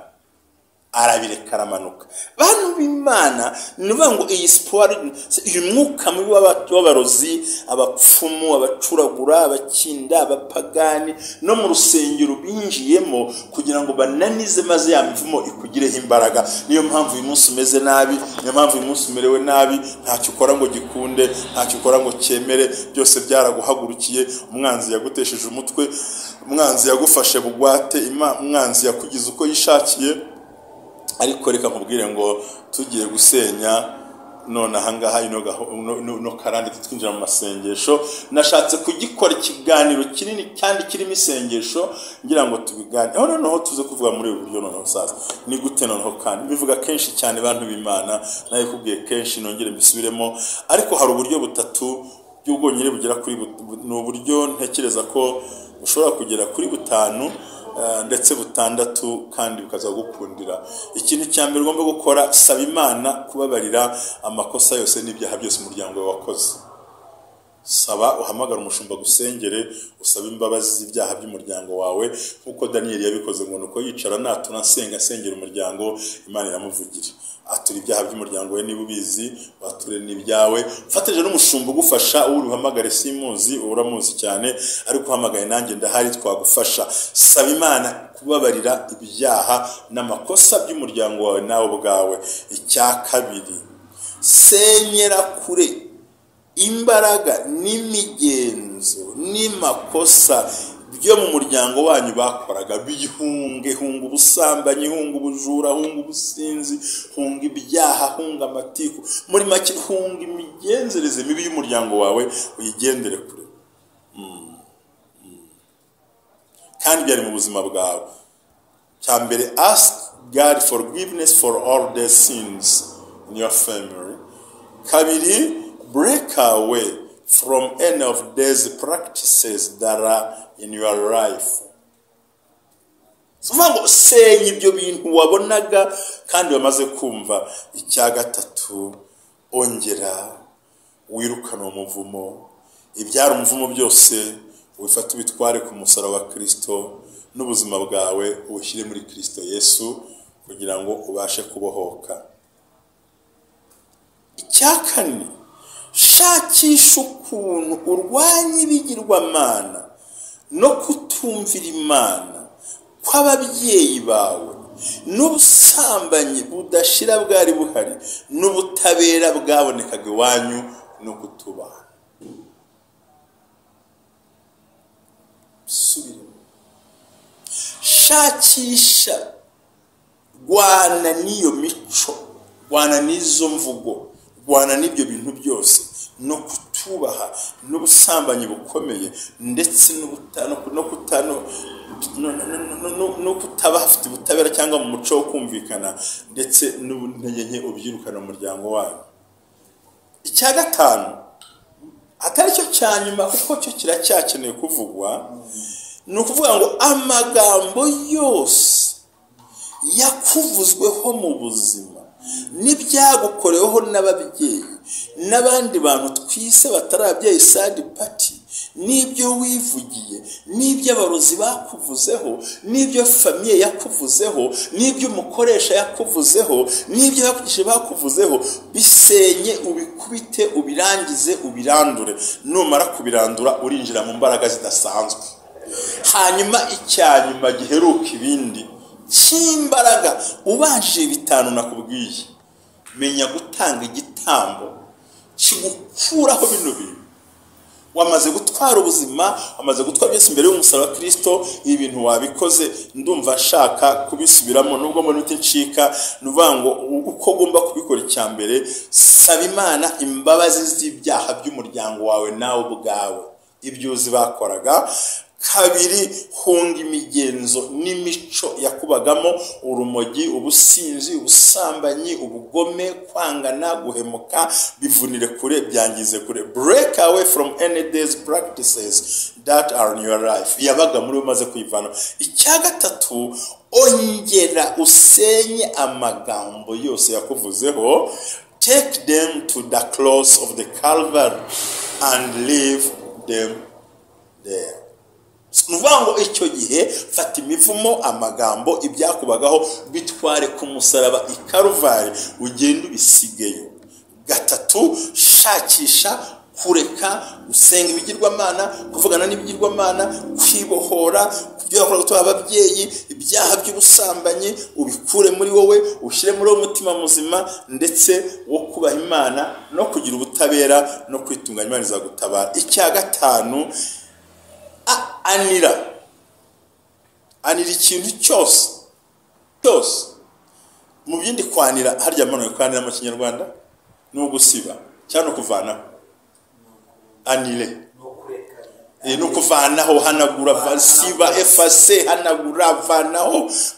Arabireka aramanuka. Bantu b'Imana nuvuga ngo iyi sport, uyu mwuka muri w'abarozi, abapfumu, abacuragura, abakinda, abapagani no mu rusengero binjiyemo kugira ngo bananize maze ya mivumo ikugireho imbaraga. Niyo mpamvu uyu munsi umeze nabi, niyo mpamvu uyu munsi umerewe nabi, ntacyo ukora ngo gikunde, ntacyo ukora ngo cyemere, byose byaraguhagurukiye. Umwanzi yagutesheje umutwe, umwanzi yagufashe bugwate, umwanzi yakugize uko yishakiye. Ariko reka nkubwire ngo tugiye gusenya none ahangaha no Karande twinjira mu masengesho. Nashatse kugikora ikiganiro kinini kandi kirimo isengesho ngira ngo tubigane. Aho noneho tuze kuvuga muri ubu buryo noneho sasa ni gute noneho kandi bivuga kenshi cyane bantu b'Imana, naye kubwiye kenshi nongere mbisubiremo. Ariko hari uburyo butatu by'ubwonyere bugera kuri n'uburyo ntekereza ko ushobora kugera kuri 5 ndetse 6 kandi bikaza gukundira. Ikintu cya mbere ugomba gukora, saba Imana kubabarira amakosa yose n'ibyaha byose umuryango wawe wakoze. Saba, uhamagara umushumba gusengere, usaba imbabazi z'ibyaha by'umuryango wawe nkuko Daniel yabikoze, ngo nuko yicara natuna senga asengera umuryango, Imana iramuvugira. Atura ibyaha by'umuryango we niba ubizi, wature n'ibyawe. Mfatije n'umushumba ugufasha, uri uhamagare simuzi, uramuzi cyane, ariko uhamagaye nanjye ndahari twagufasha. Saba Imana kubabarira ibyaha n'amakosa by'umuryango wawe nawe ubwawe. Icya kabiri, senyera kure imbaraga n'imigenzo n'imakosa byo mu muryango wanyu bakoraga. Bihunga ubusambanyi, hunga ubujura, hunga ubusinzi, hunga ibyaha, hunga amatiku, muri make hunga imigenzereze mibi y'umuryango wawe, uyigendere kure. Kandi byari mu buzima bwawe. Cyambere, ask God forgiveness for all their sins in your family. Kabiri, break away from any of these practices that are in your life. Sumango senye ibyo bintu wabonaga kandi wamaze kumva. Icya gatatu, ongera wirukana umuvumo. Ibyara umuvumo byose ubifata ubitware ku musaraba wa Kristo, n'ubuzima bwawe ubushyire muri Kristo Yesu kugira ngo ubashe kubohoka. Icya kane, shakisha ukuntu urwanya ibigirwamana no kutumvira Imana kw'ababyeyi bawe n'ubusambanyi budashira bwari buhari n'ubutabera bwabonekaga iwanyu no kutubaha. Shakisha, rwana n'iyo mico, rwana n'izo mvugo, rwana n'ibyo bintu byose no kutubaha n'ubusambanyi bukomeye ndetse no kutaba hafite ubutabera cyangwa mu muco wo kumvikana ndetse n'ubuntenye nke ubyirukana mu muryango wanyu. Icya gatanu atari cyo cya nyuma kuko cyo kiracyakeneye kuvugwa, ni ukuvuga ngo amagambo yose yakuvuzweho mu buzima n'ibyagukoreweho n'ababyeyi n'abandi bantu twise batarabyaye side party, n'ibyo wivugiye, n'ibyo abarozi bakuvuzeho, n'ibyo famiye yakuvuzeho, n'ibyo umukoresha yakuvuzeho, n'ibyo bakugishije bakuvuzeho, bisenye, ubikubite, ubirangize, ubirandure. Numara kubirandura urinjira mu mbaraga zidasanzwe. Hanyuma icyanyuma giheruka ibindi cy'imbaraga, ubanje bitanu nakubwiye, menya gutanga igitambo kigukuraho bino bintu. Wamaze gutwara ubuzima, wamaze gutwara byose imbere y'umusaraba wa Kristo, ibintu wabikoze. Ndumva nshaka kubisubiramo nubwo muri ncika, nuvuga ngo uko ugomba kubikora. Icya mbere, saba Imana imbabazi z'ibyaha by'umuryango wawe nawe ubwawe, ibyo uzi bakoraga. Kabiri, hunga imigenzo n'imico yakubagamo, urumogi, ubusinzi, ubusambanyi, ubugome, kwangana, guhemuka, bivunire kure, byangize kure. Break away from any days practices that are in your life. Yabaga muri umaze kuyivana. Icya gatatu, ongera usenye amagambo yose yakuvuzeho. Take them to the cross of the Calvary and leave them there. Nuvuga ngo icyo gihe fata imivumo, amagambo, ibyakubagaho, bitware ku musaraba i Karuvali, ugende ubisigeyo. Gatatu, shakisha kureka gusenga ibigirwamana, kuvugana n'ibigirwamana, kwibohora kubyo wakora gutwara ababyeyi, ibyaha by'ubusambanyi ubikure muri wowe, ushyire muri wo umutima muzima ndetse wo kubaha Imana no kugira ubutabera no kwitunganya. Imana izagutabara. Icya gatanu, anira ikintu cyose mu bindi. Kwanira harya mano kwanira mu Kinyarwanda ni ugusiba cyane kuvanaho. Anire no kuvanaho, hanagura, siba, efase, hanagura,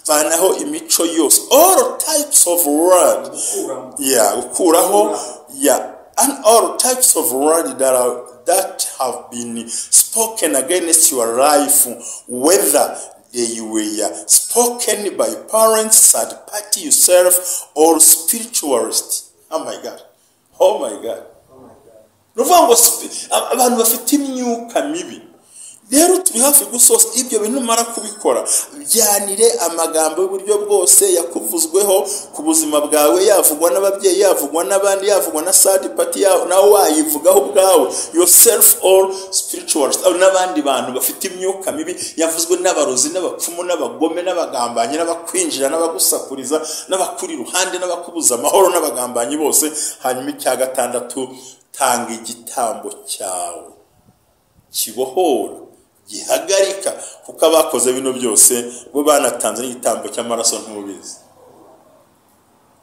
vanaho imico yose, all types of word, ukuraho, and all types of word that have been spoken against your life, whether they were spoken by parents, third party, yourself, or spiritualist. Oh my God. Nuvuga ngo abantu bafite imyuka mibi rero turi hafi gusoza ibyo bintu. Mara kubikora, byanire amagambo y'uburyo bwose yakuvuzweho ku buzima bwawe, yavugwa n'ababyeyi, yavugwa n'abandi, yavugwa na third party, nawe wayivugaho ubwawe, yourself or spiritualist, n'abandi bantu bafite imyuka mibi yavuzwe n'abarozi, n'abapfumu, n'abagome, n'abagambanyi, n'abakwinjira, n'abagusakuriza, n'abakuri ruhande, n'abakubuza amahoro, n'abagambanyi bose. Hanyuma icya gatandatu, tanga igitambo cyawe kibohora, gihagarika, kuko abakoze bino byose bo banatanze n'igitambo cy'amaraso ntubizi.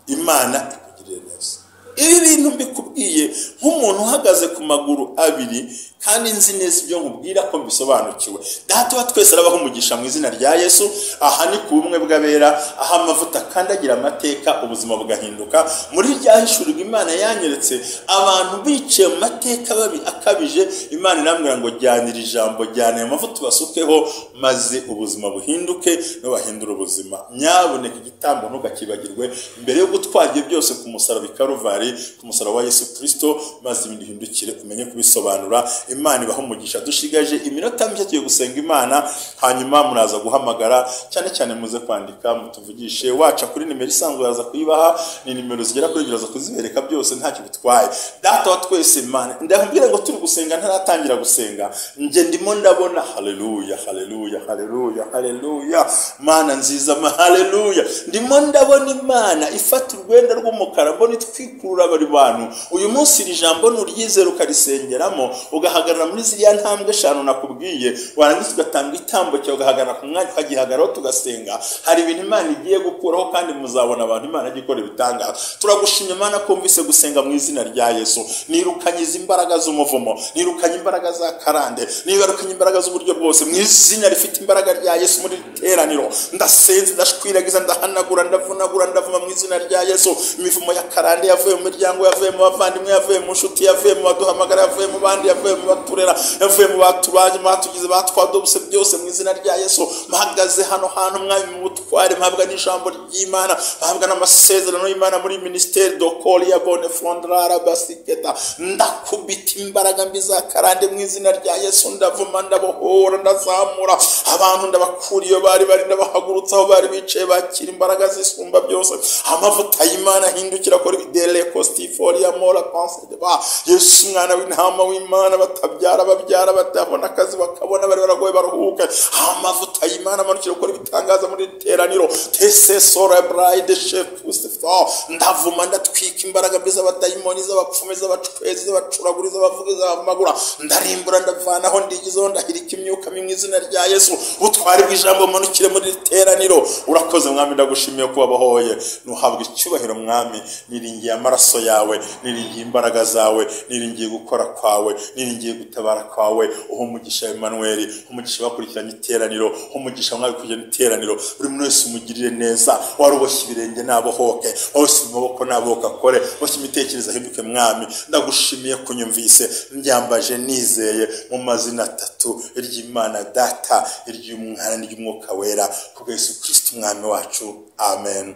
Imana ikugirire neza. Ibi bintu mbikubwiye nk'umuntu uhagaze ku maguru abiri kandi nzi neza ibyo nkubwira ko mbisobanukiwe. Data wa twese arabaho umugisha mu izina rya Yesu. Aha ni ku bumwe bw'abera, aho amavuta kandagira amateka, ubuzima bugahinduka. Muri ryahishurirwa Imana yanyeretse abantu bicaye mu mateka babi akabije. Imana irambwira ngo jyanira ijambo, jyana ayo mavuta basukeho, maze ubuzima buhinduke no bahindura ubuzima. Nyaboneka igitambo ntugakibagirwe mbere yo gutwara twagiye byose ku musaraba Karuvari, ku musaraba wa Yesu Kristo, maze ibindi hindukire umenye kubisobanura. Imana ibaho umugisha. Dushigaje iminota mike tugiye gusenga Imana, hanyuma muraza guhamagara, cyane cyane muze kwandika mutuvugishe, waca kuri nimero isanzwe yaza kuyibaha, ni nimero zigera kuri ziraza kuzibereka byose ntacyo bitwaye. Data wa twese Imana, ndakubwira ngo turi gusenga ntaratangira gusenga, nje ndimo ndabona. Haleluya, haleluya, haleluya, haleluya, Mana nziza, haleluya. Ndimo ndabona Imana ifata urwenda rw'umukara, mbona itwikurura bari bantu. Uyu munsi iri jambo nuryizera ukarisengeramo, ugahagarara muri ziriya ntambwe 5 nakubwiye, warangiza ugatanga itambo cyo ugahagarara ku mwanya ukagihagararaho tugasenga. Hari ibintu Imana igiye gukuraho kandi muzabona abantu Imana agikora ibitanga. Turagushimye Imana kumvise gusenga mu izina rya Yesu. Nirukanyiza imbaraga z'umuvumo, nirukanye imbaraga za Karande, nirukanye imbaraga z'uburyo bwose mu izina rifite imbaraga rya Yesu. Muri teraniro ndasenze, ndashwiragiza, ndahanagura, ndavunagura, ndavuma mu izina rya Yesu. Imivumo ya Karande yavuye mu miryango, yavuye mu bavandimwe, yavuye mu nshuti, yavuye mu baduhamagara, yavuye mu bandi, yavuye mu baturera, yavuye mu batubaje, batugize, batwadobuse byose mu izina rya Yesu. Mpagaze hano hantu mwami mu butware, mpabwa n'ijambo ry'Imana, mpabwa n'amasezerano y'Imana muri ministere dokoli ya bone fondrara basiketa. Ndakubita imbaraga mbi za Karande mu izina rya Yesu. Ndavuma, ndabohora, ndazamura abantu, ndabakuriyo bari ndabahagurutsa aho bari bicaye, bakira imbaraga zisumba byose. Amavuta y'Imana hindukira kuri bidele costifolia mora pense de ba Yesu mwana w'intama w'Imana, batabyara babyara, batabona akazi bakabona, bari baragoye baruhuke. Amavuta y'Imana amanukira kuri bitangaza muri teraniro tese sora bride chef Mustafa. Ndavuma, ndatwika imbaraga mbi z'abadayimoni, z'abapfume, z'abacwezi, z'abacuraguriza, bavugiza, abamagura, ndarimbura, ndavanaho, ndigizeho, ndahirika imyuka mu izina rya Yesu. Utwari bw'ijambo manukire muri teraniro. Urakoze mwami, ndagushimiye ko wabahoye. Nuhabwa icyubahiro mwami, niringiye amaraso yawe, niringiye imbaraga zawe, niringiye gukora kwawe, niringiye gutabara kwawe. Umugisha Emmanuel, umugisha bakurikiranye iteraniro, umugisha mwari kujya iteraniro, buri muntu wese umugirire neza. Waruboshye ibirenge nabohoke, wose amaboko nabohoka akore, wose imitekerereze ahinduke mwami. Ndagushimiye kunyumvise, ndyambaje nizeye mu mazina 3 iry'Imana Data, iry'Umwana n'iry'Umwuka wera, kubwa Yesu Kristo mwami wacu. Amen.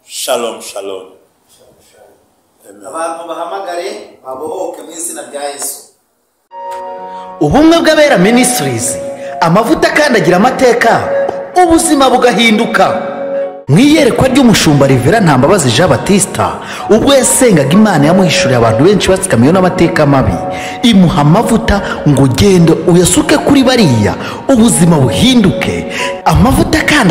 Shalom, shalom. Abantu bahamagare babohoke mu izina rya Yesu. Ubumwe bw'abera Ministries, amavuta kandi agira amateka, ubuzima bugahinduka. Mwiyerekwa ry'umushumba Rivera Ntambabazi Jean Baptista, ubwo yasengaga Imana yamuhishuriye abantu benshi batsikamiye n'amateka mabi, imuha amavuta ngo gendo uyasuke kuri bariya ubuzima buhinduke. Amavuta kandi